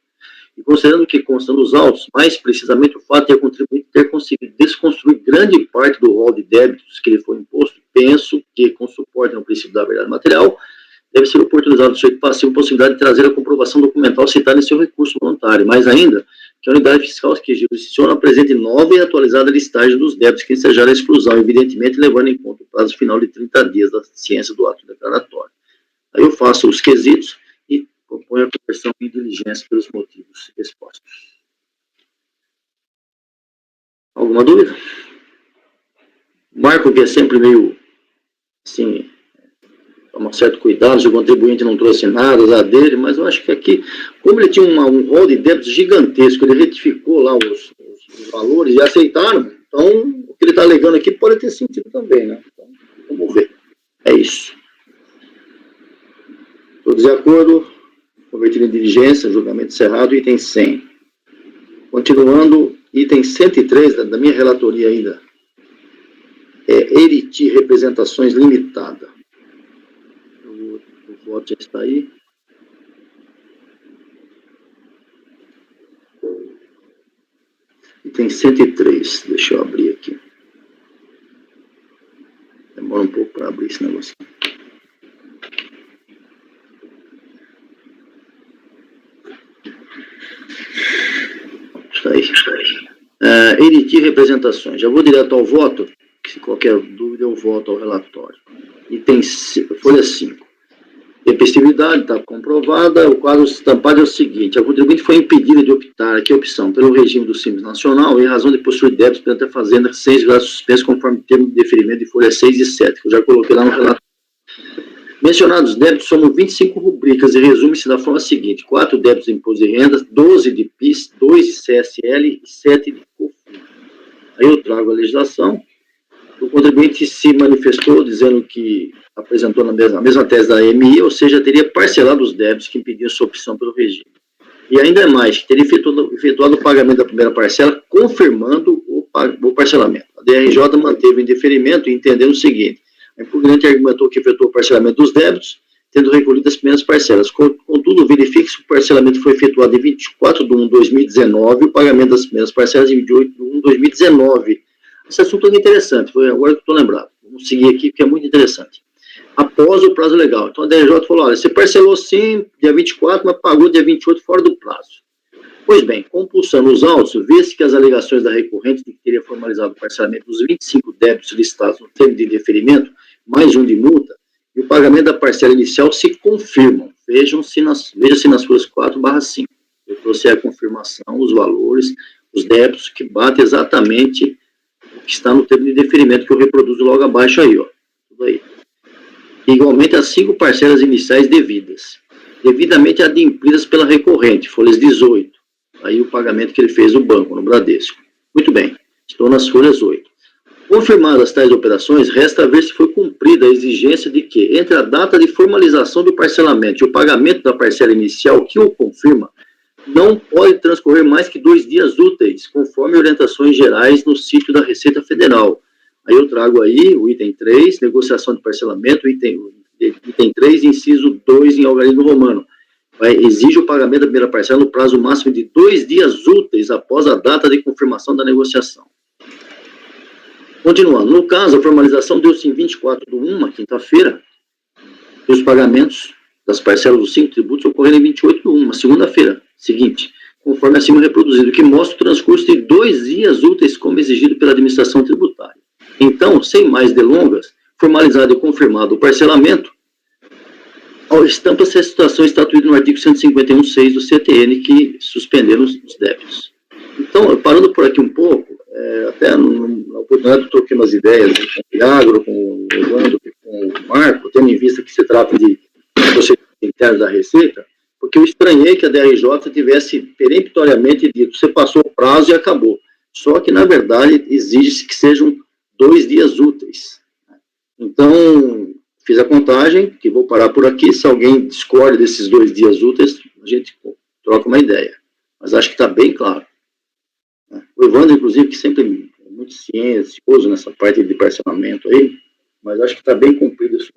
Speaker 2: e considerando que consta nos autos, mais precisamente o fato de a contribuinte ter conseguido desconstruir grande parte do rol de débitos que lhe foi imposto, penso que, com suporte no princípio da verdade material, deve ser oportunizado o sujeito passivo a possibilidade de trazer a comprovação documental citada em seu recurso voluntário. Mais ainda, que a unidade fiscal que jurisdiciona apresente nova e atualizada listagem dos débitos que ensejaram a exclusão, evidentemente levando em conta o prazo final de 30 dias da ciência do ato declaratório. Aí eu faço os quesitos e proponho a conversão em diligência pelos motivos expostos. Alguma dúvida? Marco, que é sempre meio, assim, toma certo cuidado, se o contribuinte não trouxe nada dele, mas eu acho que aqui, como ele tinha um rol de débitos gigantesco, ele retificou lá os valores e aceitaram, então o que ele está alegando aqui pode ter sentido também, né? Então, vamos ver. É isso. Todos de acordo? Convertido em diligência, julgamento encerrado, item 100. Continuando, item 103 da minha relatoria ainda. É Eriti Representações Limitada. O voto já está aí. Item 103, deixa eu abrir aqui. Demora um pouco para abrir esse negócio. Está aí. Eriti Representações. Já vou direto ao voto. Se qualquer dúvida, eu volto ao relatório. Item folha 5. Tempestividade está comprovada. O quadro estampado é o seguinte: a contribuinte foi impedida de optar, aqui a opção, pelo regime do Simples Nacional em razão de possuir débitos perante a Fazenda sem julgado suspenso conforme termo de deferimento de folha 6 e 7, que eu já coloquei lá no relatório. Mencionados débitos somam 25 rubricas e resume-se da forma seguinte: 4 débitos de imposto de renda, 12 de PIS, 2 de CSL e 7 de COFINS. Aí eu trago a legislação. O contribuinte se manifestou dizendo que apresentou a mesma tese da AMI, ou seja, teria parcelado os débitos que impediam sua opção pelo regime. E ainda mais, que teria efetuado o pagamento da primeira parcela, confirmando o parcelamento. A DRJ manteve o indeferimento, entendendo o seguinte: a impugnante argumentou que efetuou o parcelamento dos débitos, tendo recolhido as primeiras parcelas. Contudo, verifique-se que o parcelamento foi efetuado em 24 de 1 de 2019, o pagamento das primeiras parcelas em 28 de 1 de 2019. Esse assunto é interessante, foi agora que estou lembrado. Vamos seguir aqui, porque é muito interessante. Após o prazo legal. Então, a DRJ falou: olha, você parcelou sim dia 24, mas pagou dia 28 fora do prazo. Pois bem, compulsando os autos, vê-se que as alegações da recorrente de que teria formalizado o parcelamento dos 25 débitos listados no termo de indeferimento, mais um de multa, e o pagamento da parcela inicial se confirmam. Veja-se nas folhas 4/5. Eu trouxe a confirmação, os valores, os débitos, que bate exatamente o que está no termo de indeferimento, que eu reproduzo logo abaixo aí, ó. Tudo aí. Igualmente as 5 parcelas iniciais devidamente adimplidas pela recorrente, folhas 18. Aí o pagamento que ele fez no banco, no Bradesco. Muito bem, estou nas folhas 8. Confirmadas tais operações, resta ver se foi cumprida a exigência de que, entre a data de formalização do parcelamento e o pagamento da parcela inicial que o confirma, não pode transcorrer mais que 2 dias úteis, conforme orientações gerais no sítio da Receita Federal. Aí eu trago aí o item 3, negociação de parcelamento, item 3, inciso 2 em algarismo romano. Exige o pagamento da primeira parcela no prazo máximo de 2 dias úteis após a data de confirmação da negociação. Continuando, no caso, a formalização deu-se em 24 de 1, quinta-feira, e os pagamentos das parcelas dos 5 tributos ocorreram em 28 de 1, segunda-feira seguinte, conforme acima reproduzido, que mostra o transcurso de 2 dias úteis como exigido pela administração tributária. Então, sem mais delongas, formalizado e confirmado o parcelamento, estampa-se a situação estatuída no artigo 151.6 do CTN, que suspenderam os débitos. Então, parando por aqui um pouco, até na oportunidade eu troquei umas ideias com o Thiago, com o Evandro, com o Marco, tendo em vista que se trata de procedimento interno da Receita, porque eu estranhei que a DRJ tivesse peremptoriamente dito: você passou o prazo e acabou. Só que, na verdade, exige-se que sejam 2 dias úteis. Então, fiz a contagem, que vou parar por aqui. Se alguém discorda desses 2 dias úteis, a gente troca uma ideia. Mas acho que está bem claro. O Evandro, inclusive, que sempre é muito ciencioso nessa parte de parcelamento aí, mas acho que está bem cumprido isso.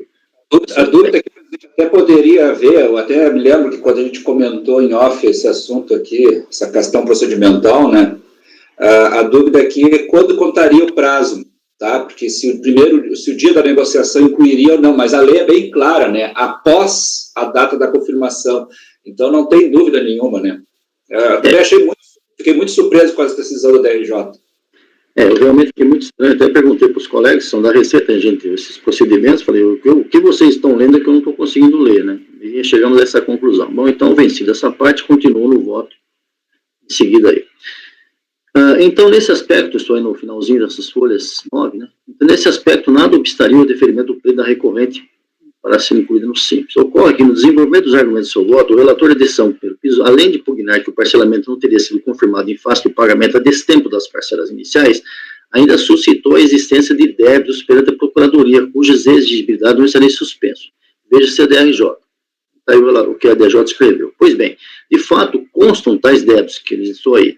Speaker 6: A dúvida que até poderia haver, eu até me lembro que quando a gente comentou em off esse assunto aqui, essa questão procedimental, né? A dúvida aqui é quando contaria o prazo, tá? Porque se o dia da negociação incluiria ou não, mas a lei é bem clara, né? Após a data da confirmação. Então não tem dúvida nenhuma, né? Até fiquei muito surpreso com essa decisão da DRJ.
Speaker 2: Eu realmente fiquei muito estranho, até perguntei para os colegas que são da Receita, gente, esses procedimentos, falei: o que vocês estão lendo é que eu não estou conseguindo ler, né? E chegamos a essa conclusão. Bom, então, vencida essa parte, continuo no voto em seguida aí. Então, nesse aspecto, estou aí no finalzinho dessas folhas 9, né? Então, nesse aspecto, nada obstaria o deferimento do pleito da recorrente para ser incluído no simples. Ocorre que, no desenvolvimento dos argumentos do seu voto, o relator de decisão pelo piso, além de pugnar que o parcelamento não teria sido confirmado em face do pagamento a destempo das parcelas iniciais, ainda suscitou a existência de débitos perante a Procuradoria, cujas exigibilidades não estariam suspensos. Veja-se a DRJ. Está aí o que a DRJ escreveu. Pois bem, de fato, constam tais débitos que eles estão aí,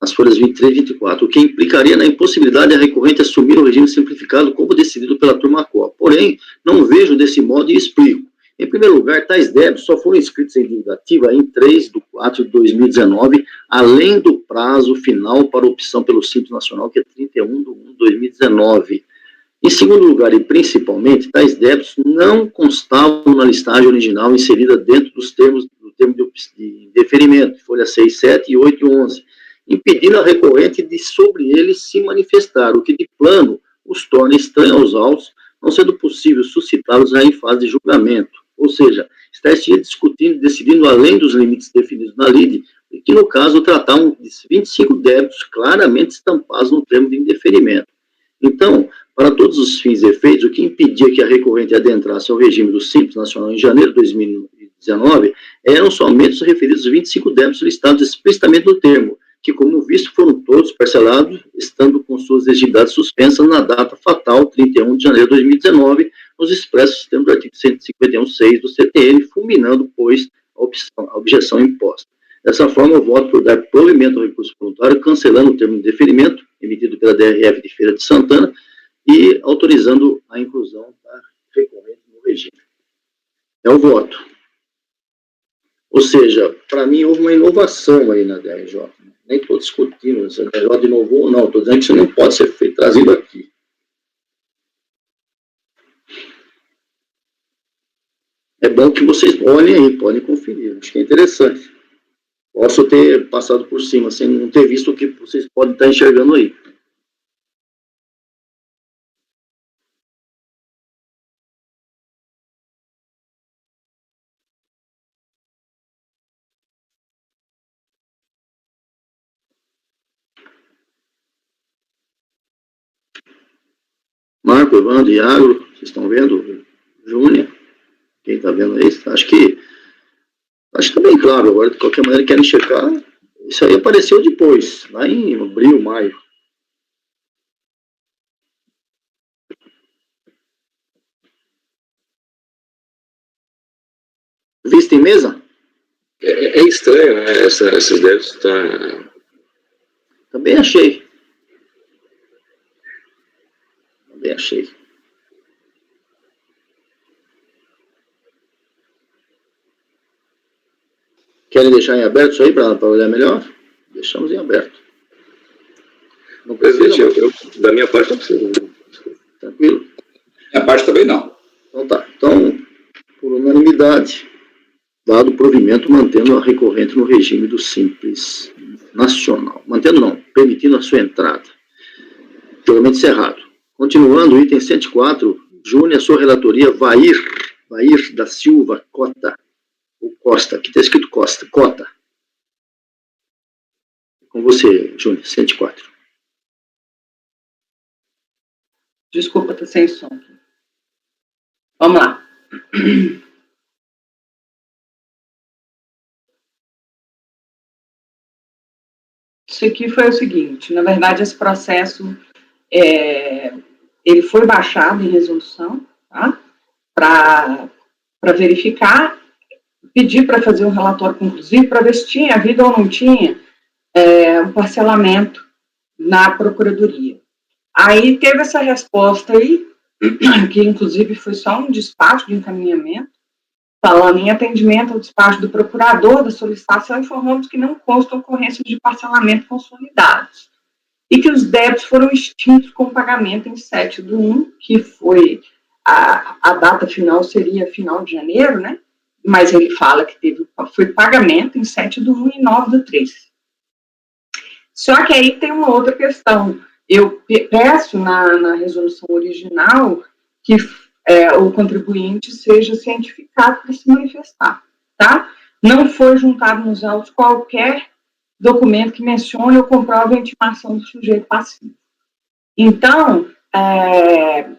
Speaker 2: nas folhas 23 e 24, o que implicaria na impossibilidade da recorrente assumir o regime simplificado como decidido pela turma qual. Porém, não vejo desse modo e explico. Em primeiro lugar, tais débitos só foram inscritos em dívida ativa em 3 de 4 de 2019, além do prazo final para opção pelo Simples Nacional, que é 31 de 1 de 2019. Em segundo lugar, e principalmente, tais débitos não constavam na listagem original inserida dentro dos termos do termo de deferimento, folha 6, 7 e 8 e 11, impedindo a recorrente de sobre eles se manifestar, o que de plano os torna estranhos aos autos, não sendo possível suscitá-los já em fase de julgamento. Ou seja, estar-se discutindo e decidindo além dos limites definidos na lide, que no caso tratavam de 25 débitos claramente estampados no termo de indeferimento. Então, Para todos os fins e efeitos, o que impedia que a recorrente adentrasse ao regime do Simples Nacional em janeiro de 2019 eram somente os referidos 25 débitos listados explicitamente no termo, que, como visto, foram todos parcelados, estando com suas exigibilidades suspensas na data fatal, 31 de janeiro de 2019, nos expressos termos do artigo 151.6 do CTN, fulminando, pois, a objeção imposta. Dessa forma, eu voto por dar provimento ao recurso voluntário, cancelando o termo de deferimento emitido pela DRF de Feira de Santana e autorizando a inclusão da recorrente no regime. É o voto. Ou seja, para mim houve uma inovação aí na DRJ. Nem estou discutindo se a DRJ inovou ou não, estou dizendo que isso não pode ser feito, trazido aqui. É bom que vocês olhem aí, podem conferir, acho que é interessante. Posso ter passado por cima, sem não ter visto o que vocês podem estar enxergando aí. Marco, Evandro, Iago, vocês estão vendo? Júnior, quem está vendo aí? Acho que está bem claro. Agora, de qualquer maneira, querem checar. Isso aí apareceu depois, lá em abril, maio. Vista em mesa?
Speaker 5: É estranho, né? Esses débitos
Speaker 2: Também achei. Também achei. Querem deixar em aberto isso aí para olhar melhor? Deixamos em aberto.
Speaker 5: Não precisa, da minha parte não precisa.
Speaker 2: Tranquilo?
Speaker 6: Minha parte também não.
Speaker 2: Então tá. Então, por unanimidade, dado o provimento mantendo a recorrente no regime do Simples Nacional. Mantendo não, permitindo a sua entrada. Julgamento encerrado. Continuando, item 104, Júnior, a sua relatoria, Vair da Silva Cota, ou Costa, aqui está escrito Costa, Cota. Com você, Júnior, 104.
Speaker 4: Desculpa, estou sem som aqui. Vamos lá. Isso aqui foi o seguinte, na verdade, esse processo, ele foi baixado em resolução, tá? Para verificar, pedir para fazer um relatório conclusivo, para ver se tinha havido ou não tinha um parcelamento na Procuradoria. Aí teve essa resposta aí, que inclusive foi só um despacho de encaminhamento, falando em atendimento ao despacho do procurador da solicitação, informamos que não constam ocorrências de parcelamento consolidados e que os débitos foram extintos com pagamento em 7/1, que foi a data final seria final de janeiro, né? Mas ele fala que foi pagamento em 7/1 e 9/3. Só que aí tem uma outra questão. Eu peço na resolução original que o contribuinte seja cientificado para se manifestar, tá? Não foi juntado nos autos qualquer documento que mencione ou comprove a intimação do sujeito passivo. Então,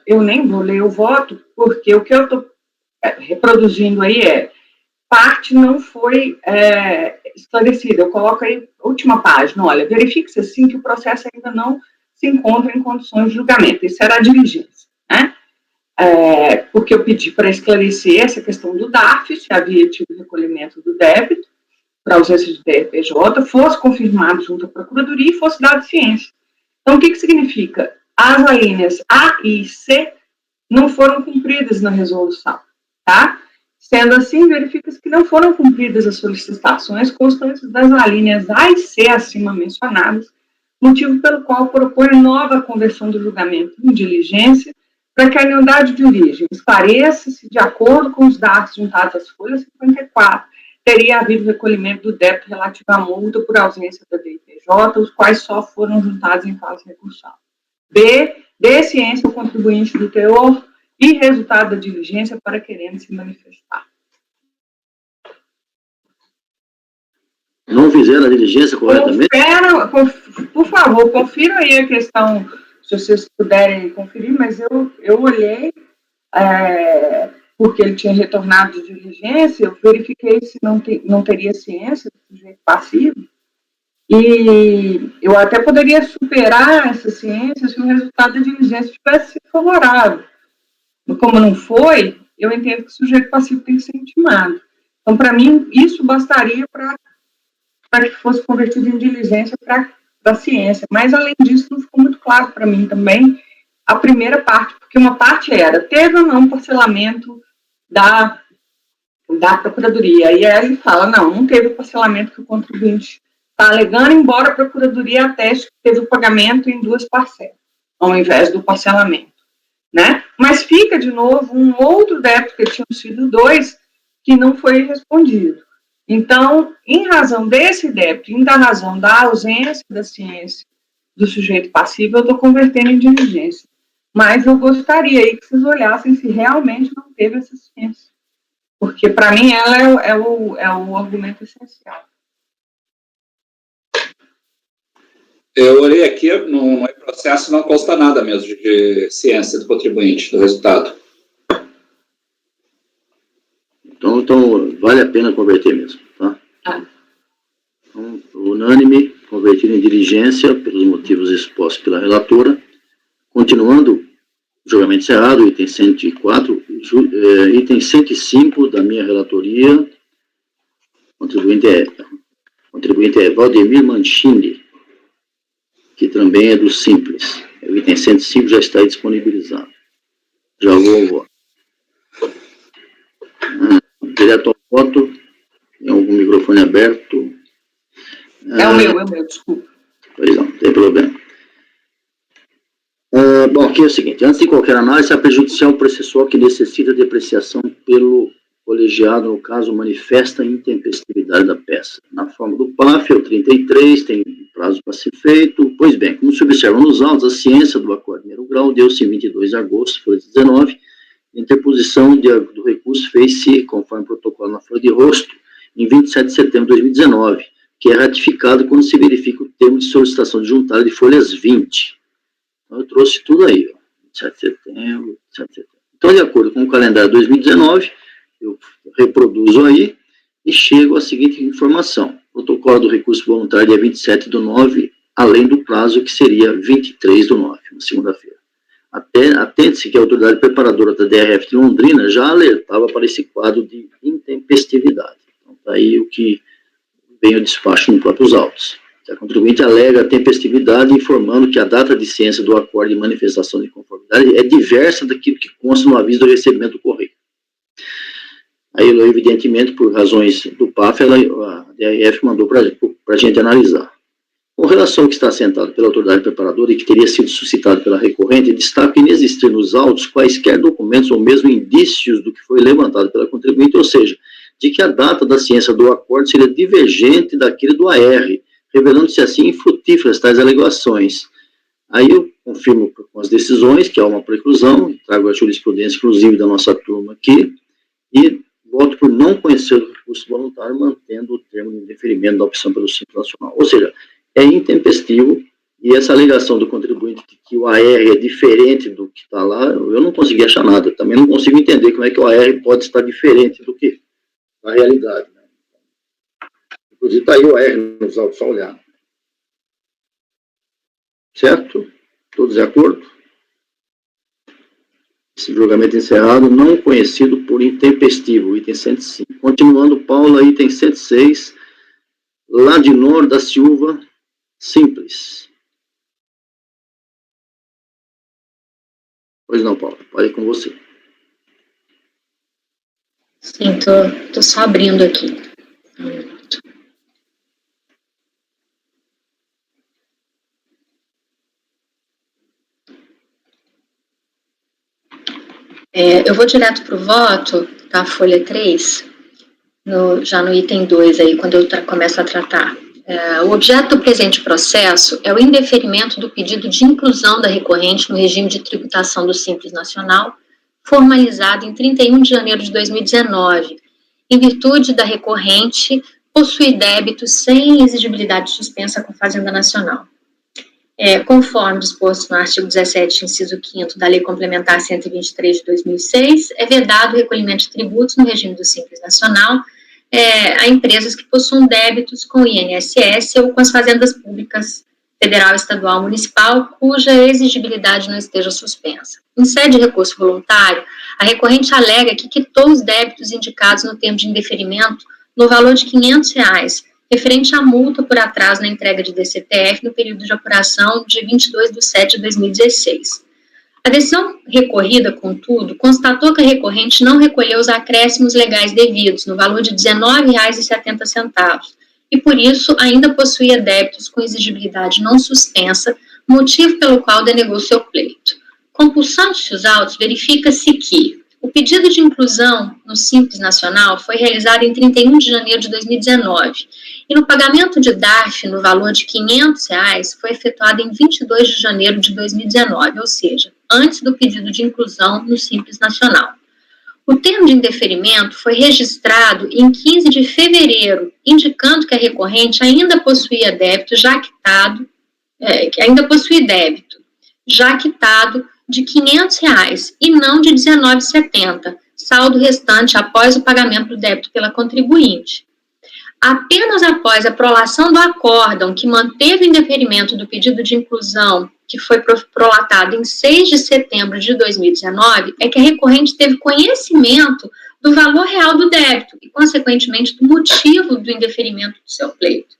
Speaker 4: eu nem vou ler o voto, porque o que eu estou reproduzindo aí parte não foi esclarecida. Eu coloco aí, última página, olha, verifique-se assim que o processo ainda não se encontra em condições de julgamento. Isso era a diligência, né? Porque eu pedi para esclarecer essa questão do DARF, se havia tido recolhimento do débito, para ausência de DRPJ, fosse confirmado junto à Procuradoria e fosse dado ciência. Então, o que significa? As alíneas A e C não foram cumpridas na resolução, tá? Sendo assim, verifica-se que não foram cumpridas as solicitações constantes das alíneas A e C acima mencionadas, motivo pelo qual propõe nova conversão do julgamento em diligência para que a unidade de origem esclareça-se de acordo com os dados juntados às folhas 54, teria havido recolhimento do débito relativo à multa por ausência da DRPJ, os quais só foram juntados em fase recursal. B, dê ciência ao contribuinte do teor e resultado da diligência para querendo se manifestar.
Speaker 2: Não fizeram a diligência corretamente?
Speaker 4: Por favor, confira aí a questão se vocês puderem conferir, mas eu olhei, porque ele tinha retornado de diligência, eu verifiquei se não teria ciência do sujeito passivo, e eu até poderia superar essa ciência se o resultado da diligência tivesse sido favorável. Como não foi, eu entendo que o sujeito passivo tem que ser intimado. Então, para mim, isso bastaria para que fosse convertido em diligência da ciência. Mas, além disso, não ficou muito claro para mim também a primeira parte, porque uma parte era, teve ou não parcelamento da Procuradoria. E aí ele fala, não teve o parcelamento que o contribuinte está alegando, embora a Procuradoria ateste que teve o pagamento em 2 parcelas, ao invés do parcelamento. Né? Mas fica, de novo, um outro débito, que tinham sido 2, que não foi respondido. Então, em razão desse débito, em razão da ausência da ciência do sujeito passivo, eu estou convertendo em diligência. Mas eu gostaria aí que vocês olhassem se realmente não teve essa ciência. Porque, para mim, ela é o argumento essencial.
Speaker 6: Eu olhei aqui, no processo não consta nada mesmo de ciência do contribuinte, do resultado.
Speaker 2: Então vale a pena converter mesmo, tá? Então, unânime, convertido em diligência, pelos motivos expostos pela relatora. Continuando, julgamento encerrado, item 104, item 105 da minha relatoria, contribuinte é Valdemir Mancini, que também é do Simples. O item 105 já está disponibilizado. Já vou. Direto ao voto. Tem algum microfone aberto?
Speaker 4: É o meu, desculpa.
Speaker 2: Pois não tem problema. Bom, aqui é o seguinte, antes de qualquer análise, a prejudicial processual que necessita de apreciação pelo colegiado, no caso, manifesta a intempestividade da peça. Na forma do PAF, é o 33, tem prazo para ser feito. Pois bem, como se observa nos autos, a ciência do acordo de primeiro grau deu-se em 22 de agosto de 2019, a interposição do recurso fez-se, conforme o protocolo na folha de rosto, em 27 de setembro de 2019, que é ratificado quando se verifica o termo de solicitação de juntário de folhas 20. Então, eu trouxe tudo aí, ó, 27 de setembro. Então, de acordo com o calendário 2019, eu reproduzo aí e chego à seguinte informação. Protocolo do recurso voluntário dia 27/9, além do prazo que seria 23/9, na segunda-feira. Atente-se que a autoridade preparadora da DRF de Londrina já alertava para esse quadro de intempestividade. Então, está aí o que vem o despacho nos próprios autos. A contribuinte alega a tempestividade, informando que a data de ciência do acordo de manifestação de conformidade é diversa daquilo que consta no aviso do recebimento do correio. Aí, evidentemente, por razões do PAF, a DRF mandou para a gente analisar. Com relação ao que está assentado pela autoridade preparadora e que teria sido suscitado pela recorrente, destaco inexistir nos autos quaisquer documentos ou mesmo indícios do que foi levantado pela contribuinte, ou seja, de que a data da ciência do acordo seria divergente daquele do AR, revelando-se assim infrutíferas tais alegações. Aí eu confirmo com as decisões que há uma preclusão, trago a jurisprudência inclusive da nossa turma aqui, e voto por não conhecer o recurso voluntário, mantendo o termo de indeferimento da opção pelo Simples Nacional. Ou seja, é intempestivo, e essa alegação do contribuinte de que o AR é diferente do que está lá, eu não consegui achar nada. Eu também não consigo entender como é que o AR pode estar diferente do que a realidade. Né? Inclusive está aí o AR nos autos, só olhar. Certo? Todos de acordo? Esse julgamento encerrado, não conhecido por intempestivo, item 105. Continuando, Paula, item 106, Ladinor da Silva, Simples. Pois não, Paula, pode ir com você.
Speaker 1: Sim, tô só abrindo aqui. Eu vou direto para o voto, tá? Folha 3, já no item 2, aí, quando eu começo a tratar. O objeto do presente processo é o indeferimento do pedido de inclusão da recorrente no regime de tributação do Simples Nacional, formalizado em 31 de janeiro de 2019, em virtude da recorrente possuir débitos sem exigibilidade suspensa com a Fazenda Nacional. conforme disposto no artigo 17, inciso 5º da Lei Complementar 123 de 2006, é vedado o recolhimento de tributos no regime do Simples Nacional a empresas que possuam débitos com o INSS ou com as fazendas públicas federal, estadual, municipal, cuja exigibilidade não esteja suspensa. Em sede de recurso voluntário, a recorrente alega que quitou os débitos indicados no termo de indeferimento no valor de R$ 500, referente à multa por atraso na entrega de DCTF no período de apuração de 22/7/2016. A decisão recorrida, contudo, constatou que a recorrente não recolheu os acréscimos legais devidos, no valor de R$ 19,70, e por isso ainda possuía débitos com exigibilidade não suspensa, motivo pelo qual denegou seu pleito. Compulsando-se os autos, verifica-se que o pedido de inclusão no Simples Nacional foi realizado em 31 de janeiro de 2019 e no pagamento de DARF no valor de R$ 500 foi efetuado em 22 de janeiro de 2019, ou seja, antes do pedido de inclusão no Simples Nacional. O termo de indeferimento foi registrado em 15 de fevereiro, indicando que a recorrente ainda possuía débito já quitado, de R$ 500 e não de R$ 19,70, saldo restante após o pagamento do débito pela contribuinte. Apenas após a prolação do acórdão que manteve o indeferimento do pedido de inclusão, que foi prolatado em 6 de setembro de 2019, é que a recorrente teve conhecimento do valor real do débito e, consequentemente, do motivo do indeferimento do seu pleito.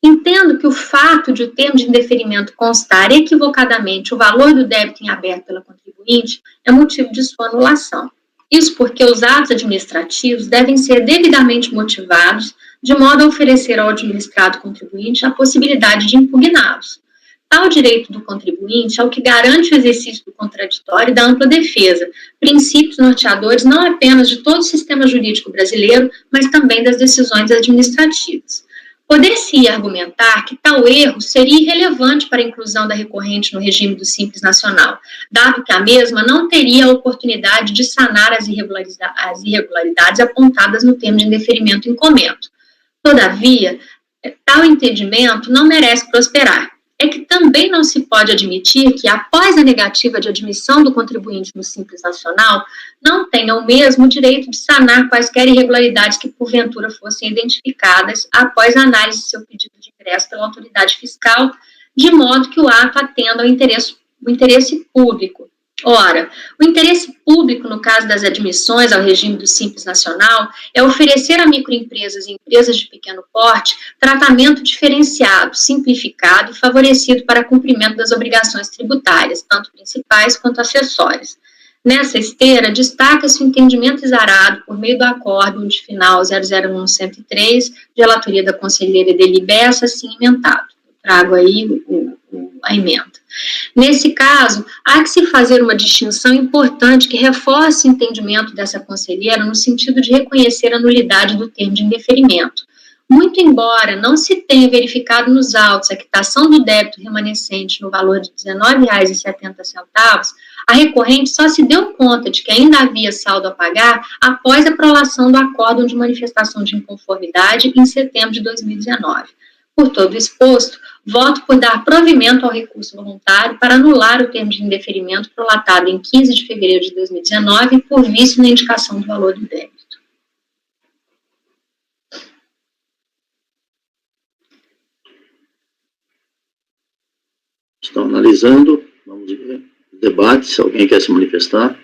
Speaker 1: Entendo que o fato de o termo de indeferimento constar equivocadamente o valor do débito em aberto pela contribuinte é motivo de sua anulação. Isso porque os atos administrativos devem ser devidamente motivados, de modo a oferecer ao administrado contribuinte a possibilidade de impugná-los. Tal direito do contribuinte é o que garante o exercício do contraditório e da ampla defesa, princípios norteadores não apenas de todo o sistema jurídico brasileiro, mas também das decisões administrativas. Poder-se argumentar que tal erro seria irrelevante para a inclusão da recorrente no regime do Simples Nacional, dado que a mesma não teria a oportunidade de sanar as irregularidades apontadas no termo de indeferimento em comento. Todavia, tal entendimento não merece prosperar. É que também não se pode admitir que, após a negativa de admissão do contribuinte no Simples Nacional, não tenha o mesmo direito de sanar quaisquer irregularidades que, porventura, fossem identificadas após a análise de seu pedido de ingresso pela autoridade fiscal, de modo que o ato atenda ao interesse público. Ora, o interesse público, no caso das admissões ao regime do Simples Nacional, é oferecer a microempresas e empresas de pequeno porte tratamento diferenciado, simplificado e favorecido para cumprimento das obrigações tributárias, tanto principais quanto acessórias. Nessa esteira, destaca-se o entendimento exarado por meio do acórdão de final 001103, de relatoria da conselheira Edeli Bessa, assim emendado. Trago aí a emenda. Nesse caso, há que se fazer uma distinção importante que reforce o entendimento dessa conselheira no sentido de reconhecer a nulidade do termo de indeferimento. Muito embora não se tenha verificado nos autos a quitação do débito remanescente no valor de R$ 19,70, a recorrente só se deu conta de que ainda havia saldo a pagar após a prolação do acórdão de manifestação de inconformidade em setembro de 2019. Por todo exposto, voto por dar provimento ao recurso voluntário para anular o termo de indeferimento prolatado em 15 de fevereiro de 2019 por vício na indicação do valor do débito.
Speaker 2: Estão analisando, vamos ver o debate, se alguém quer se manifestar.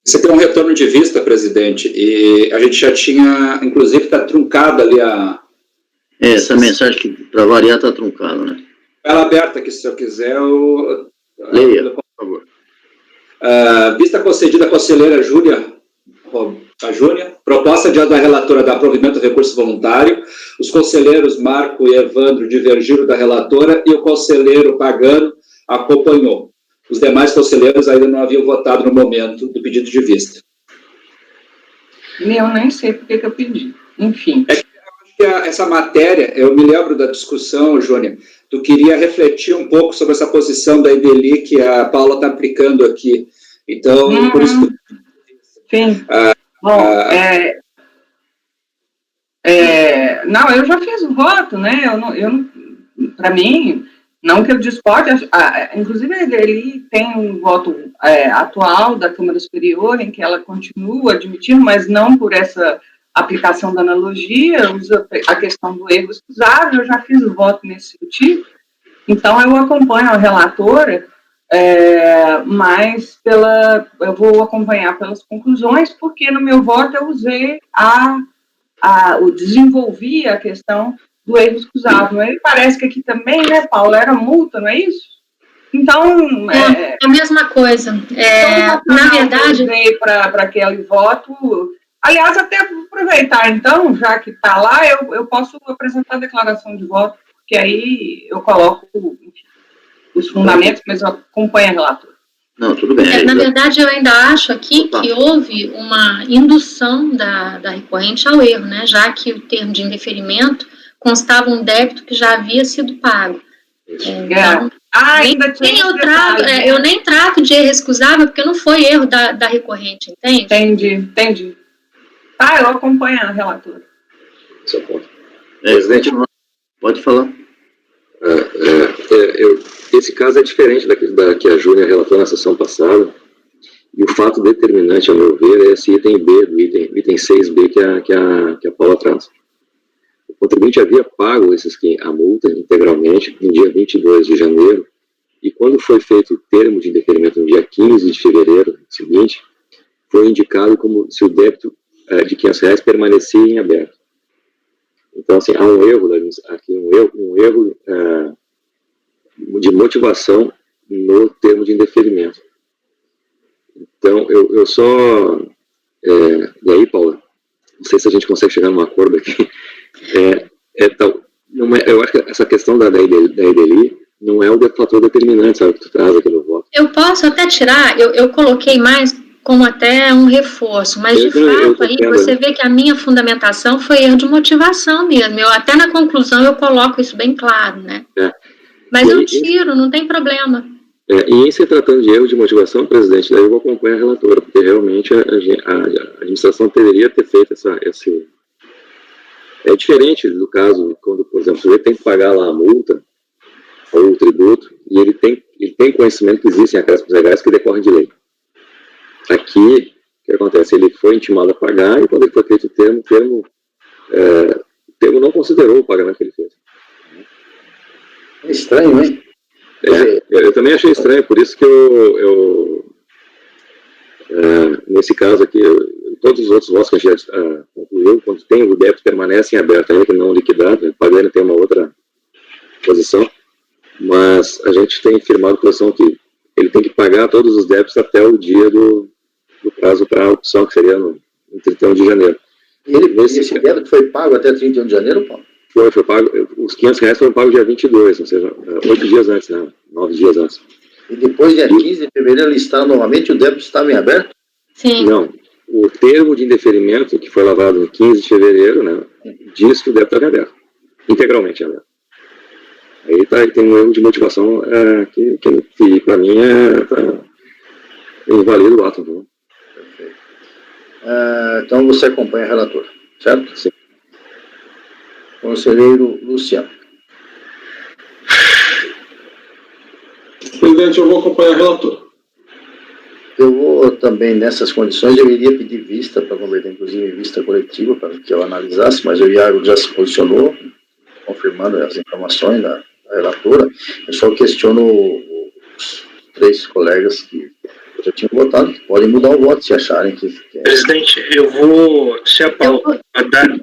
Speaker 6: Você tem um retorno de vista, presidente, e a gente já tinha, inclusive, está truncada ali a...
Speaker 2: Essa mensagem que, para variar, está truncada, né?
Speaker 6: Ela aberta aqui, se eu quiser.
Speaker 2: Leia, por favor.
Speaker 6: Vista concedida à conselheira Júnia, proposta da relatora dar provimento ao recurso voluntário, os conselheiros Marco e Evandro divergiram da relatora e o conselheiro Pagano acompanhou. Os demais conselheiros ainda não haviam votado no momento do pedido de vista.
Speaker 4: Eu nem sei por que eu pedi. Enfim.
Speaker 6: Essa matéria, eu me lembro da discussão, Júnia, tu queria refletir um pouco sobre essa posição da Edeli que a Paula está aplicando aqui. Então, por isso...
Speaker 4: Sim. Bom, não, eu já fiz o voto, né? Para mim, Não que ele discorde, inclusive ele tem um voto atual da Câmara Superior, em que ela continua admitindo, mas não por essa aplicação da analogia, usa a questão do erro excusável. Eu já fiz o voto nesse sentido, então eu acompanho a relatora, mas eu vou acompanhar pelas conclusões, porque no meu voto eu usei desenvolvi a questão do erro excusável. Ele parece que aqui também, né, Paulo, era multa, não é isso? Então...
Speaker 1: a mesma coisa. Na verdade...
Speaker 4: Para aquele voto... Aliás, até aproveitar, então, já que está lá, eu posso apresentar a declaração de voto, porque aí eu coloco os fundamentos, mas eu acompanho a relatora.
Speaker 2: Não, tudo bem.
Speaker 1: Na verdade, eu ainda acho aqui que houve uma indução da recorrente ao erro, né? Já que o termo de indeferimento constava um débito que já havia sido pago. Então, eu nem trato de erro excusável, porque não foi erro da recorrente, entende?
Speaker 4: Entendi. Eu acompanho a relatora.
Speaker 5: Seu ponto.
Speaker 2: Presidente, pode falar.
Speaker 5: Esse caso é diferente da que a Júlia relatou na sessão passada, e o fato determinante, a meu ver, é esse item B, do item 6B que a Paula traz. O contribuinte havia pago a multa integralmente no dia 22 de janeiro, e quando foi feito o termo de indeferimento no dia 15 de fevereiro seguinte, foi indicado como se o débito de R$500 permanecia em aberto. Então, assim, há um erro aqui, um erro de motivação no termo de indeferimento. Então, eu só... e aí, Paula, não sei se a gente consegue chegar num acordo aqui. Eu acho que essa questão da EDLI não é o fator determinante, sabe, que tu traz aqui no voto.
Speaker 1: Eu posso até tirar, eu coloquei mais como até um reforço, mas de fato aí você vê que a minha fundamentação foi erro de motivação mesmo. Até na conclusão eu coloco isso bem claro, né? Mas eu tiro, não tem problema.
Speaker 5: E em se tratando de erro de motivação, presidente, daí eu vou acompanhar a relatora, porque realmente a administração deveria ter feito esse... É diferente do caso, quando, por exemplo, ele tem que pagar lá a multa ou o tributo, e ele tem conhecimento que existem acréscimos legais que decorrem de lei. Aqui, o que acontece? Ele foi intimado a pagar, e quando ele foi feito o termo não considerou o pagamento que ele fez.
Speaker 2: É estranho, hein?
Speaker 5: Eu também achei estranho, por isso que nesse caso aqui, todos os outros votos que a gente já concluiu, quando tem o débito permanece em aberto, ainda que não liquidado, né? Pagando tem uma outra posição, mas a gente tem firmado a posição que ele tem que pagar todos os débitos até o dia do prazo para a opção, que seria no 31 de janeiro.
Speaker 2: E esse débito foi pago até 31 de janeiro, Paulo?
Speaker 5: Foi pago, os R$500 foram pagos dia 22, ou seja, 8 dias antes, né? 9 dias antes.
Speaker 2: E depois, dia 15 de fevereiro, listaram novamente, o débito estava em aberto?
Speaker 1: Sim.
Speaker 5: Não, o termo de indeferimento, que foi lavado no 15 de fevereiro, né, diz que o débito estava em aberto, integralmente aberto. Aí tem um erro de motivação que para mim invalida o ato. Né?
Speaker 2: Perfeito. Então você acompanha a relatora, certo?
Speaker 5: Sim.
Speaker 2: Conselheiro Luciano.
Speaker 8: Presidente, eu vou acompanhar a relatora.
Speaker 2: Eu vou também, nessas condições, eu iria pedir vista, para converter inclusive em vista coletiva, para que eu analisasse, mas o Iago já se posicionou, confirmando as informações da relatora. Eu só questiono os 3 colegas que já tinham votado, que podem mudar o voto se acharem que
Speaker 7: Presidente, eu vou, se a Paula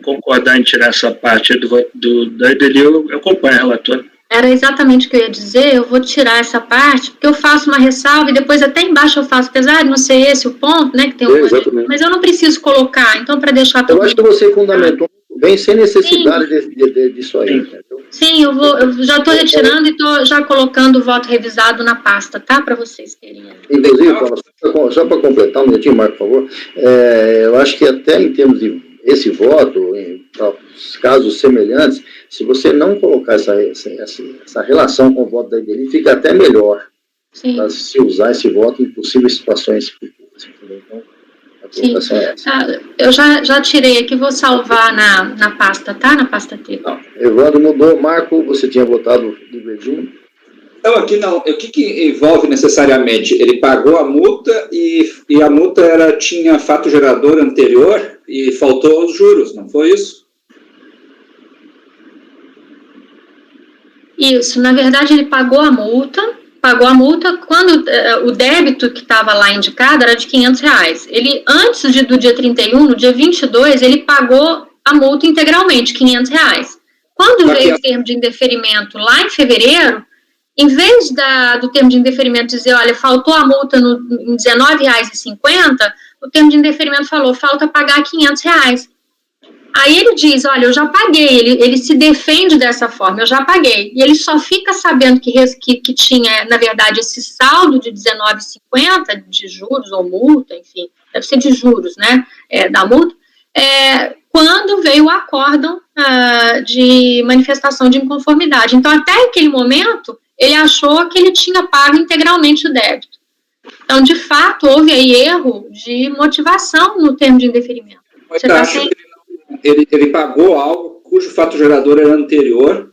Speaker 7: concordar em tirar essa parte da EDLI, eu acompanho a relatora.
Speaker 1: Era exatamente o que eu ia dizer, eu vou tirar essa parte, porque eu faço uma ressalva e depois até embaixo eu faço, apesar de não ser esse o ponto, né, que tem mas eu não preciso colocar, então para deixar todo
Speaker 2: mundo... Eu acho que você fundamentou bem, sem necessidade disso aí. Entendeu?
Speaker 1: Sim, eu já estou retirando e estou já colocando o voto revisado na pasta, tá, para vocês terem.
Speaker 2: Inclusive, só para completar um minutinho, Marco, por favor, eu acho que até em termos de esse voto, para casos semelhantes, se você não colocar essa relação com o voto da EDLI, fica até melhor para se usar esse voto em possíveis situações futuras. Então, a colocação é essa.
Speaker 1: Eu já tirei aqui, vou salvar na pasta, tá? Na pasta T.
Speaker 2: Evandro mudou. Marco, você tinha votado do Verdinho?
Speaker 6: questão aqui não, o que envolve necessariamente? Ele pagou a multa e a multa tinha fato gerador anterior e faltou os juros, não foi isso?
Speaker 1: Isso, na verdade ele pagou a multa quando o débito que estava lá indicado era de R$500. Ele, antes do dia 31, no dia 22, ele pagou a multa integralmente, R$500. Quando veio o termo de indeferimento lá em fevereiro, em vez do termo de indeferimento dizer, olha, faltou a multa em R$19,50, o termo de indeferimento falou, falta pagar R$500. Aí ele diz, olha, eu já paguei, ele se defende dessa forma, eu já paguei. E ele só fica sabendo que tinha, na verdade, esse saldo de R$19,50 de juros ou multa, enfim, deve ser de juros, né, da multa, quando veio o acórdão de manifestação de inconformidade. Então, até aquele momento, ele achou que ele tinha pago integralmente o débito. Então, de fato, houve aí erro de motivação no termo de indeferimento. Você está sem...
Speaker 6: Ele pagou algo cujo fato gerador era anterior,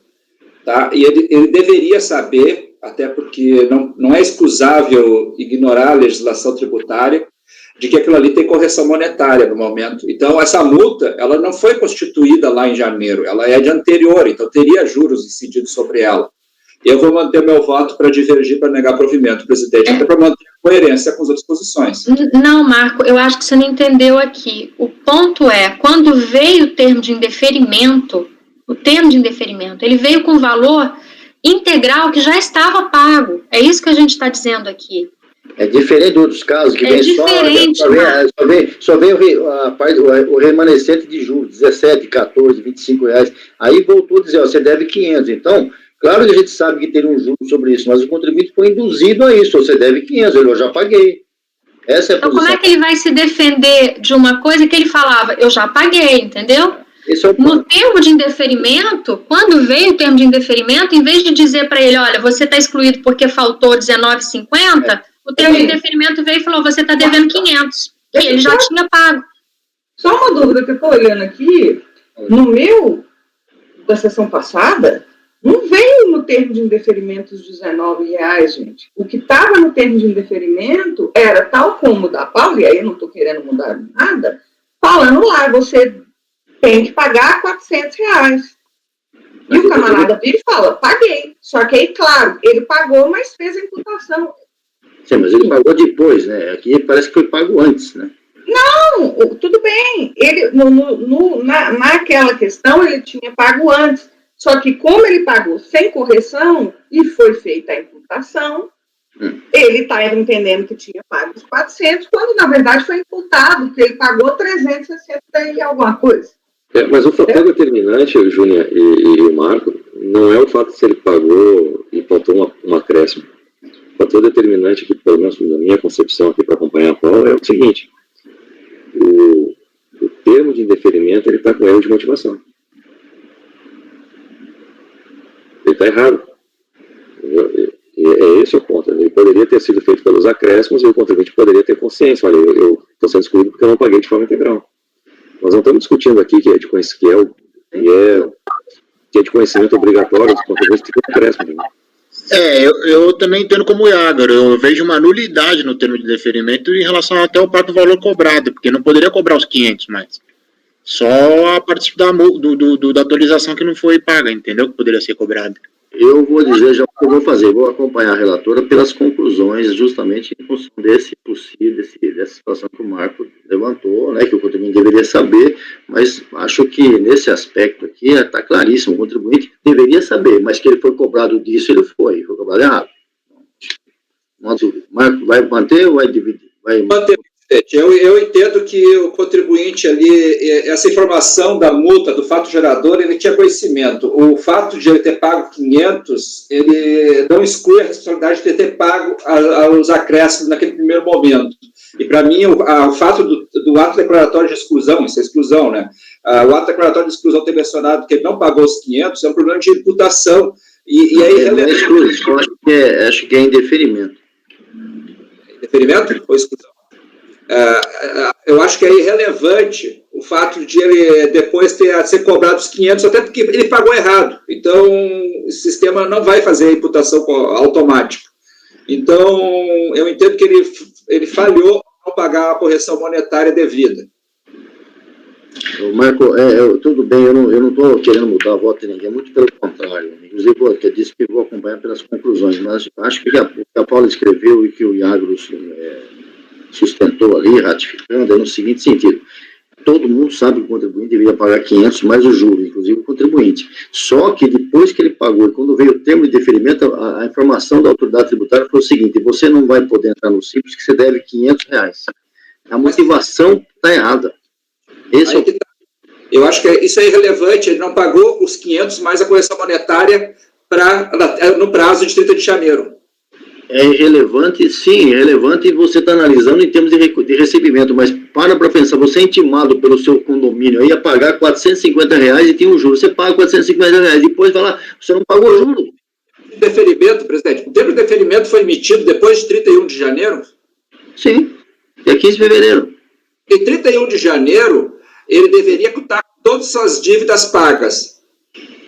Speaker 6: tá? E ele deveria saber, até porque não é excusável ignorar a legislação tributária, de que aquilo ali tem correção monetária no momento. Então, essa multa, ela não foi constituída lá em janeiro, ela é de anterior, então teria juros incididos sobre ela. Eu vou manter meu voto para divergir, para negar provimento, presidente, até para manter a coerência com as outras posições.
Speaker 1: Não, Marco, eu acho que você não entendeu aqui. O ponto é, quando veio o termo de indeferimento, ele veio com valor integral que já estava pago. É isso que a gente está dizendo aqui.
Speaker 2: É diferente de outros casos, que vem só vem o remanescente de juros, 17, 14, 25 reais. Aí voltou a dizer, ó, você deve 500. Então, claro que a gente sabe que tem um juro sobre isso, mas o contribuinte foi induzido a isso. Você deve 500, eu já paguei. Essa é a
Speaker 1: então,
Speaker 2: posição.
Speaker 1: como é que ele vai se defender de uma coisa que ele falava, eu já paguei, entendeu?
Speaker 2: Esse é o ponto.
Speaker 1: No termo de indeferimento, quando veio o termo de indeferimento, em vez de dizer para ele, olha, você está excluído porque faltou R$19,50, o termo de indeferimento veio e falou, você está devendo 500, e ele já tinha pago.
Speaker 4: Só uma dúvida que eu estou olhando aqui, no meu, da sessão passada, não veio no termo de indeferimento os R$19, gente. O que estava no termo de indeferimento era tal como da Paula, e aí eu não estou querendo mudar nada, falando lá, você tem que pagar R$400. E o camarada vira e fala, paguei. Só que aí, claro, ele pagou, mas fez a imputação.
Speaker 2: Sim, mas ele pagou depois, né? Aqui parece que foi pago antes, né?
Speaker 4: Não, tudo bem. Ele, naquela questão, ele tinha pago antes. Só que como ele pagou sem correção e foi feita a imputação, ele está entendendo que tinha pago os 400, quando na verdade foi imputado, porque ele pagou 360 e alguma coisa.
Speaker 5: Mas o fator determinante, o Júnior e o Marco, não é o fato de se ele pagou e faltou um acréscimo. O fator determinante, que pelo menos na minha concepção aqui para acompanhar a Paula, é o seguinte: o termo de indeferimento ele está com erro de motivação. Ele está errado. E é esse o ponto. Ele poderia ter sido feito pelos acréscimos e o contribuinte poderia ter consciência. Olha, eu estou sendo excluído porque eu não paguei de forma integral. Nós não estamos discutindo aqui que é de conhecimento obrigatório dos contribuintes que tem acréscimo. Né?
Speaker 3: Eu também entendo como o Iagar. Eu vejo uma nulidade no termo de deferimento em relação até ao próprio valor cobrado, porque não poderia cobrar os 500 mais. Só a parte da atualização que não foi paga, entendeu? Que poderia ser cobrada.
Speaker 2: Eu vou dizer já o que eu vou fazer. Vou acompanhar a relatora pelas conclusões, justamente em função dessa situação que o Marco levantou, né, que o contribuinte deveria saber, mas acho que nesse aspecto aqui está claríssimo. O contribuinte deveria saber, mas que ele foi cobrado disso, ele foi cobrado errado. Uma dúvida. Marco, vai manter ou vai dividir? Vai manter.
Speaker 6: Eu entendo que o contribuinte ali, essa informação da multa, do fato gerador, ele tinha conhecimento. O fato de ele ter pago 500, ele não exclui a responsabilidade de ter pago os acréscimos naquele primeiro momento. E, para mim, o fato do ato declaratório de exclusão, isso é exclusão, né? O ato declaratório de exclusão ter mencionado que ele não pagou os 500 é um problema de imputação. E aí...
Speaker 2: acho que é indeferimento.
Speaker 6: Indeferimento ou exclusão? Eu acho que é irrelevante o fato de ele depois ser cobrado os 500, até porque ele pagou errado. Então, o sistema não vai fazer a imputação automática. Então, eu entendo que ele falhou ao pagar a correção monetária devida.
Speaker 2: Marco, tudo bem, eu não estou querendo mudar a voto de ninguém, muito pelo contrário. Inclusive, eu disse que vou acompanhar pelas conclusões, mas acho que o que a Paula escreveu e que o Iago sustentou ali, ratificando, é no seguinte sentido: todo mundo sabe que o contribuinte deveria pagar 500 mais o juro, inclusive o contribuinte. Só que depois que ele pagou, e quando veio o termo de deferimento, a informação da autoridade tributária foi o seguinte: você não vai poder entrar no Simples que você deve R$500. A motivação está errada.
Speaker 6: Eu acho que isso é irrelevante. Ele não pagou os 500 mais a correção monetária no prazo de 30 de janeiro.
Speaker 2: É irrelevante, sim, irrelevante, e você está analisando em termos de recebimento, mas para pensar, você é intimado pelo seu condomínio aí a pagar R$450 e tem um juro, você paga R$450, depois vai lá, você não pagou o juro.
Speaker 6: Deferimento, presidente, o termo de deferimento foi emitido depois de 31 de janeiro?
Speaker 2: Sim, dia 15 de fevereiro.
Speaker 6: Em 31 de janeiro, ele deveria quitar todas as dívidas pagas.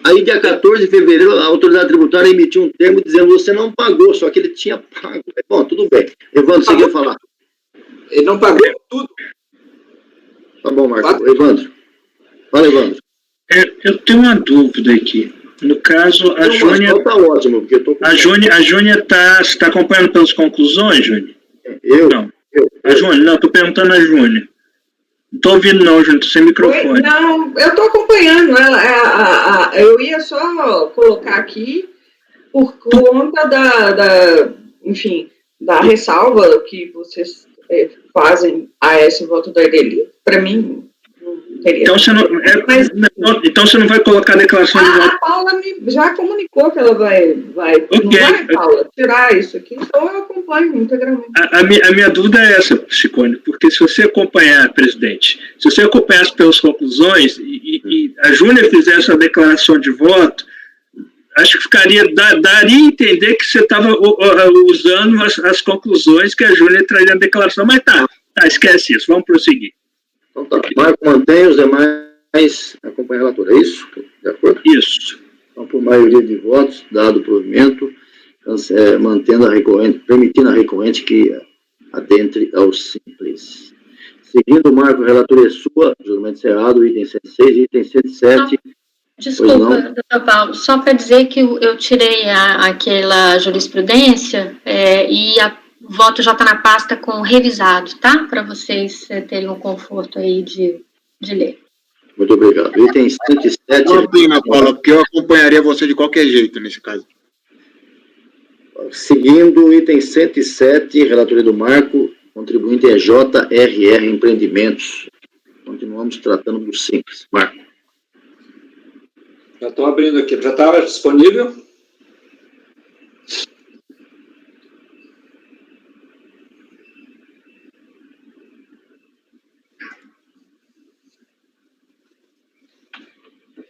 Speaker 2: Aí, dia 14 de fevereiro, a autoridade tributária emitiu um termo dizendo que você não pagou, só que ele tinha pago. Bom, tudo bem. Evandro, você quer falar?
Speaker 6: Ele não pagou tudo.
Speaker 2: Tá bom, Marco. Evandro. Fala, Evandro.
Speaker 7: Eu tenho uma dúvida aqui. No caso, a Júnia...
Speaker 2: Tá ótimo, porque eu tô...
Speaker 7: A Júnia está acompanhando pelas conclusões, Júnia?
Speaker 2: Não.
Speaker 7: A Júnia, não, estou perguntando a Júnia. Não estou ouvindo não, Júnia, estou sem microfone.
Speaker 4: Não, eu estou acompanhando. Eu ia só colocar aqui por conta da ressalva que vocês fazem a esse voto da Ideli. Para mim, não teria.
Speaker 7: Então você não vai colocar a declaração de voto?
Speaker 4: A Paula já comunicou que ela vai
Speaker 7: Okay.
Speaker 4: Não vai, Paula, tirar isso aqui, então eu acompanho integralmente.
Speaker 7: A minha dúvida é essa, Ciccone, porque se você acompanhar, presidente, se você acompanhasse pelas conclusões e a Júnia fizesse a declaração de voto, acho que daria a entender que você estava usando as conclusões que a Júnia traria na declaração, mas esquece isso, vamos prosseguir.
Speaker 2: Então tá, Marco mantém, os demais acompanham a relatora, é isso? De acordo?
Speaker 7: Isso.
Speaker 2: Então, por maioria de votos, dado o provimento, mantendo permitindo a recorrente que adentre ao Simples. Seguindo, Marco, a relatoria sua, julgamento encerrado, item 106, item 107.
Speaker 1: Desculpa, doutor Paulo, só para dizer que eu tirei aquela jurisprudência e o voto já está na pasta com revisado, tá? Para vocês terem o conforto aí de ler.
Speaker 2: Muito obrigado. Item 107...
Speaker 3: Não, pena, Paula, porque eu acompanharia você de qualquer jeito nesse caso.
Speaker 2: Seguindo, item 107, relatoria do Marco, contribuinte é JRR Empreendimentos. Continuamos tratando do Simples. Marco.
Speaker 6: Já estou abrindo aqui. Já estava disponível?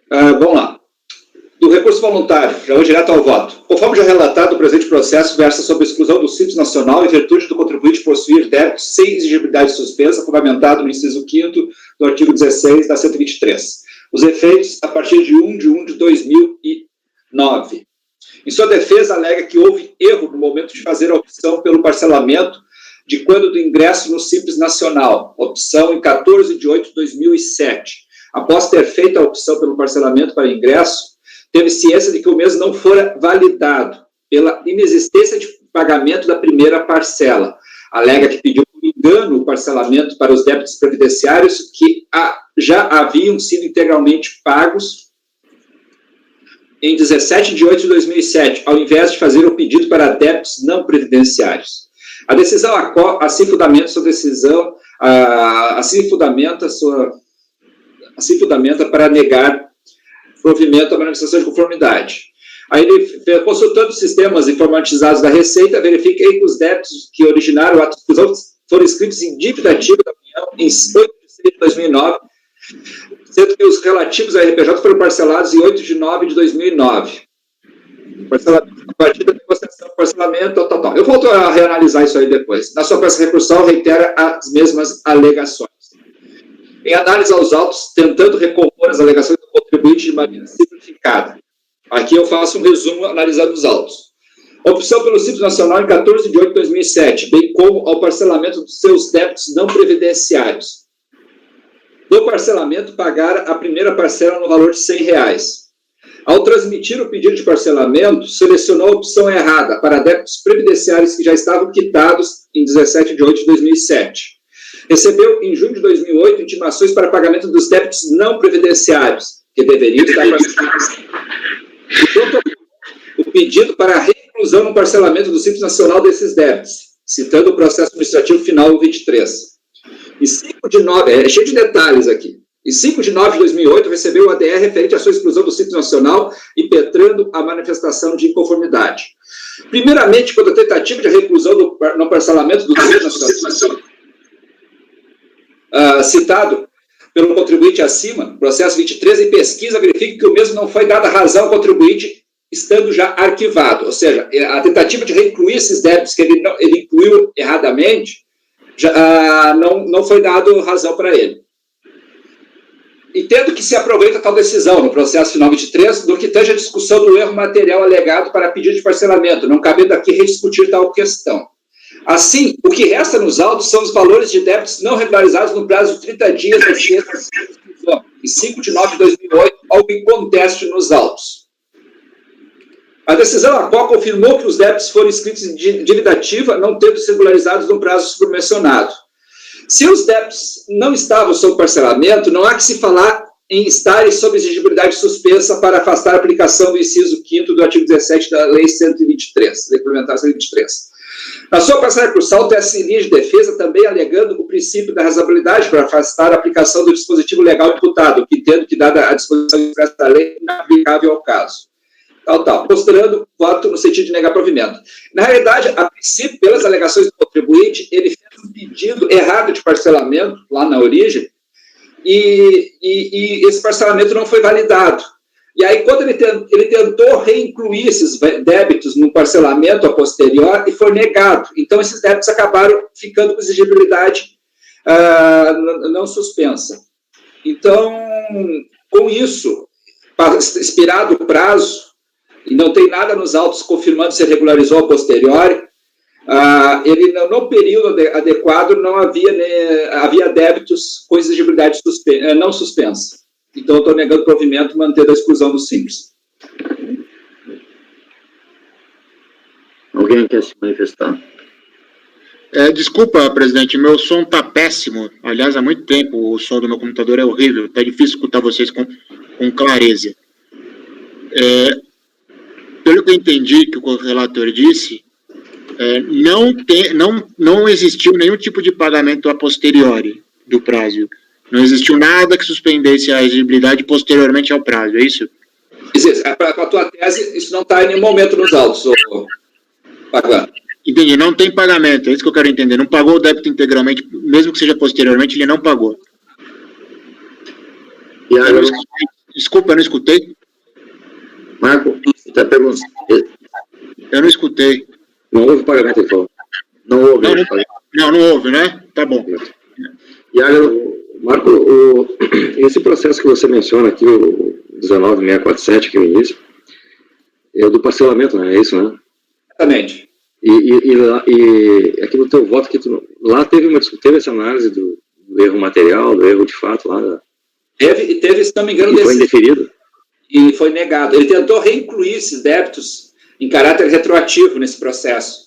Speaker 6: Vamos lá. Do recurso voluntário, já vou direto ao voto. Conforme já relatado, o presente processo versa sobre a exclusão do Simples Nacional em virtude do contribuinte possuir débitos sem exigibilidade suspensa, fundamentado no inciso 5º do artigo 16 da 123. Os efeitos a partir de 1 de 1 de 2009. Em sua defesa, alega que houve erro no momento de fazer a opção pelo parcelamento de quando do ingresso no Simples Nacional, opção em 14 de 8 de 2007. Após ter feito a opção pelo parcelamento para ingresso, teve ciência de que o mesmo não fora validado pela inexistência de pagamento da primeira parcela. Alega que pediu por engano o parcelamento para os débitos previdenciários que já haviam sido integralmente pagos em 17 de 8 de 2007, ao invés de fazer o pedido para débitos não previdenciários. A decisão assim fundamenta sua decisão, assim fundamenta para negar provimento à manifestação de conformidade. Aí ele, consultando os sistemas informatizados da Receita, verifiquei que os débitos que originaram o ato de exclusão foram inscritos em dívida ativa da União em 8 de 6 de 2009, sendo que os relativos à RPJ foram parcelados em 8 de 9 de 2009. Parcelamento a partir da negociação, parcelamento, tal. Eu volto a reanalisar isso aí depois. Na sua peça de recursão, reitera as mesmas alegações. em análise aos autos, tentando recompor as alegações do contribuinte de maneira simplificada. Aqui eu faço um resumo analisando os autos. Opção pelo Simples Nacional em 14 de 8 de 2007, bem como ao parcelamento dos seus débitos não previdenciários. No parcelamento, pagar a primeira parcela no valor de R$100. Ao transmitir o pedido de parcelamento, selecionou a opção errada para débitos previdenciários que já estavam quitados em 17 de 8 de 2007. Recebeu, em junho de 2008, intimações para pagamento dos débitos não previdenciários, que deveriam estar parcelados. O pedido para a reinclusão no parcelamento do Simples Nacional desses débitos, citando o processo administrativo final 23. E 5 de 9, é cheio de detalhes aqui. Em 5 de 9 de 2008, recebeu o ADR referente à sua exclusão do Simples Nacional, impetrando a manifestação de inconformidade. Primeiramente, quando a tentativa de reclusão no parcelamento do Simples Nacional, citado pelo contribuinte acima, processo 23, em pesquisa, verifica que o mesmo não foi dada razão ao contribuinte, estando já arquivado. Ou seja, a tentativa de reincluir esses débitos que ele incluiu erradamente, já, não foi dado razão para ele. E tendo que se aproveita tal decisão no processo final 23, do que tange a discussão do erro material alegado para pedido de parcelamento, não cabendo aqui rediscutir tal questão. Assim, o que resta nos autos são os valores de débitos não regularizados no prazo de 30 dias da sexta exclusão, em 5 de 9 de 2008, algo inconteste nos autos. A decisão a qual confirmou que os débitos foram inscritos em dívida ativa, não tendo se regularizados no prazo supermencionado. Se os débitos não estavam sob parcelamento, não há que se falar em estarem sob exigibilidade suspensa para afastar a aplicação do inciso 5º do artigo 17 da Lei 123, Lei Complementar 123. Na sua passagem cursal, o TSI de defesa também alegando o princípio da razoabilidade para afastar a aplicação do dispositivo legal imputado, que entendo que, dada a disposição expressa da lei, não é aplicável ao caso. Mostrando voto no sentido de negar provimento. Na realidade, a princípio, pelas alegações do contribuinte, ele fez um pedido errado de parcelamento, lá na origem, e esse parcelamento não foi validado. E aí, quando ele tentou reincluir esses débitos no parcelamento a posterior, e foi negado. Então, esses débitos acabaram ficando com exigibilidade não suspensa. Então, com isso, expirado o prazo, e não tem nada nos autos confirmando se regularizou a posteriori, ele, no período adequado, não havia débitos com exigibilidade não suspensa. Então, eu estou negando provimento, mantendo a exclusão do Simples.
Speaker 2: Alguém quer se manifestar?
Speaker 3: Desculpa, presidente, meu som está péssimo. Aliás, há muito tempo o som do meu computador é horrível. Está difícil escutar vocês com clareza. Pelo que eu entendi que o relator disse, não existiu nenhum tipo de pagamento a posteriori do prazo. Não existiu nada que suspendesse a exigibilidade posteriormente ao prazo, é isso?
Speaker 6: Para a tua tese, isso não está em nenhum momento nos autos, Pagano.
Speaker 3: Entendi, não tem pagamento, é isso que eu quero entender. Não pagou o débito integralmente, mesmo que seja posteriormente, ele não pagou. Desculpa, eu não escutei.
Speaker 2: Marco, está perguntando.
Speaker 3: Eu não escutei.
Speaker 2: Não houve pagamento, ele falou. Não houve.
Speaker 3: Não houve, né? Tá bom.
Speaker 5: Marco, esse processo que você menciona aqui, o 19647, que é o início, é o do parcelamento, né? É isso, né?
Speaker 6: Exatamente.
Speaker 5: E aqui no teu voto, lá teve essa análise do erro material, do erro de fato, lá.
Speaker 6: Teve, se não me engano,
Speaker 5: foi indeferido.
Speaker 6: E foi negado. Ele tentou reincluir esses débitos em caráter retroativo nesse processo.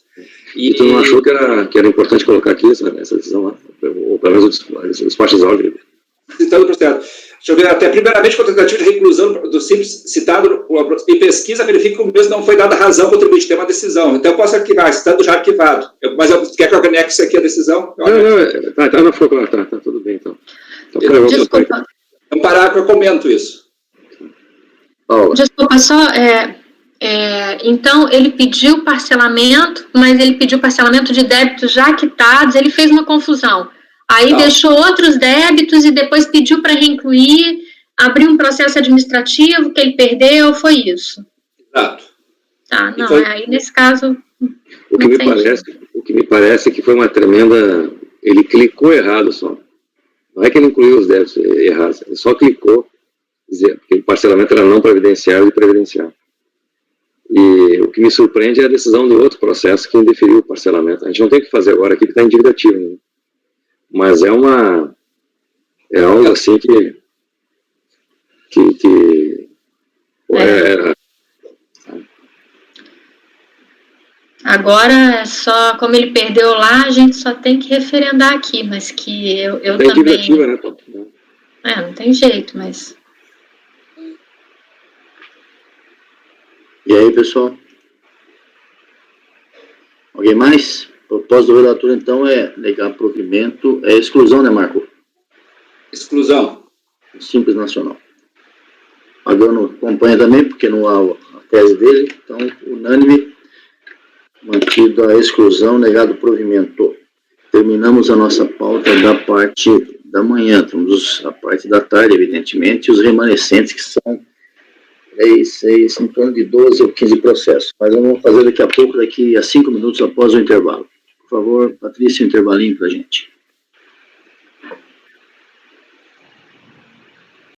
Speaker 5: E tu não achou que era importante colocar aqui essa decisão lá? Ou pelo menos os partes áureos?
Speaker 6: Citando o processo. Deixa eu ver, até primeiramente, com a tentativa de reclusão do Simples citado em pesquisa, verifica que o mesmo não foi dada razão ao contribuinte, tem uma decisão. Então, eu posso arquivar, estando já arquivado. Mas quer que eu anexe aqui a decisão?
Speaker 5: Tá, tudo bem, então.
Speaker 1: Desculpa.
Speaker 6: É um parágrafo, eu comento isso.
Speaker 1: Desculpa, só... então, ele pediu parcelamento, mas ele pediu parcelamento de débitos já quitados, ele fez uma confusão. Aí deixou outros débitos e depois pediu para reincluir, abriu um processo administrativo que ele perdeu, foi isso.
Speaker 6: Exato.
Speaker 1: Tá, não, aí nesse caso...
Speaker 5: O que me parece é que foi uma tremenda... Ele clicou errado só. Não é que ele incluiu os débitos errados, ele só clicou, porque o parcelamento era não previdenciário e previdenciário. E o que me surpreende é a decisão do outro processo que indeferiu o parcelamento. A gente não tem o que fazer agora aqui, que está em dívida ativa, né? Mas é algo assim que
Speaker 1: Agora, só como ele perdeu lá, a gente só tem que referendar aqui, mas que eu
Speaker 5: tem
Speaker 1: também...
Speaker 5: dívida ativa, né, Tom?
Speaker 1: Não tem jeito, mas...
Speaker 2: E aí, pessoal? Alguém mais? O propósito do relator, então, é negar provimento, é exclusão, né, Marco?
Speaker 6: Exclusão.
Speaker 2: Simples nacional. Agora acompanha também, porque não há a tese dele, então, unânime, mantido a exclusão, negado provimento. Terminamos a nossa pauta da parte da manhã, temos a parte da tarde, evidentemente, e os remanescentes, que são em torno de 12 ou 15 processos. Mas vamos fazer daqui a pouco, daqui a 5 minutos após o intervalo. Por favor, Patrícia, um intervalinho para a gente.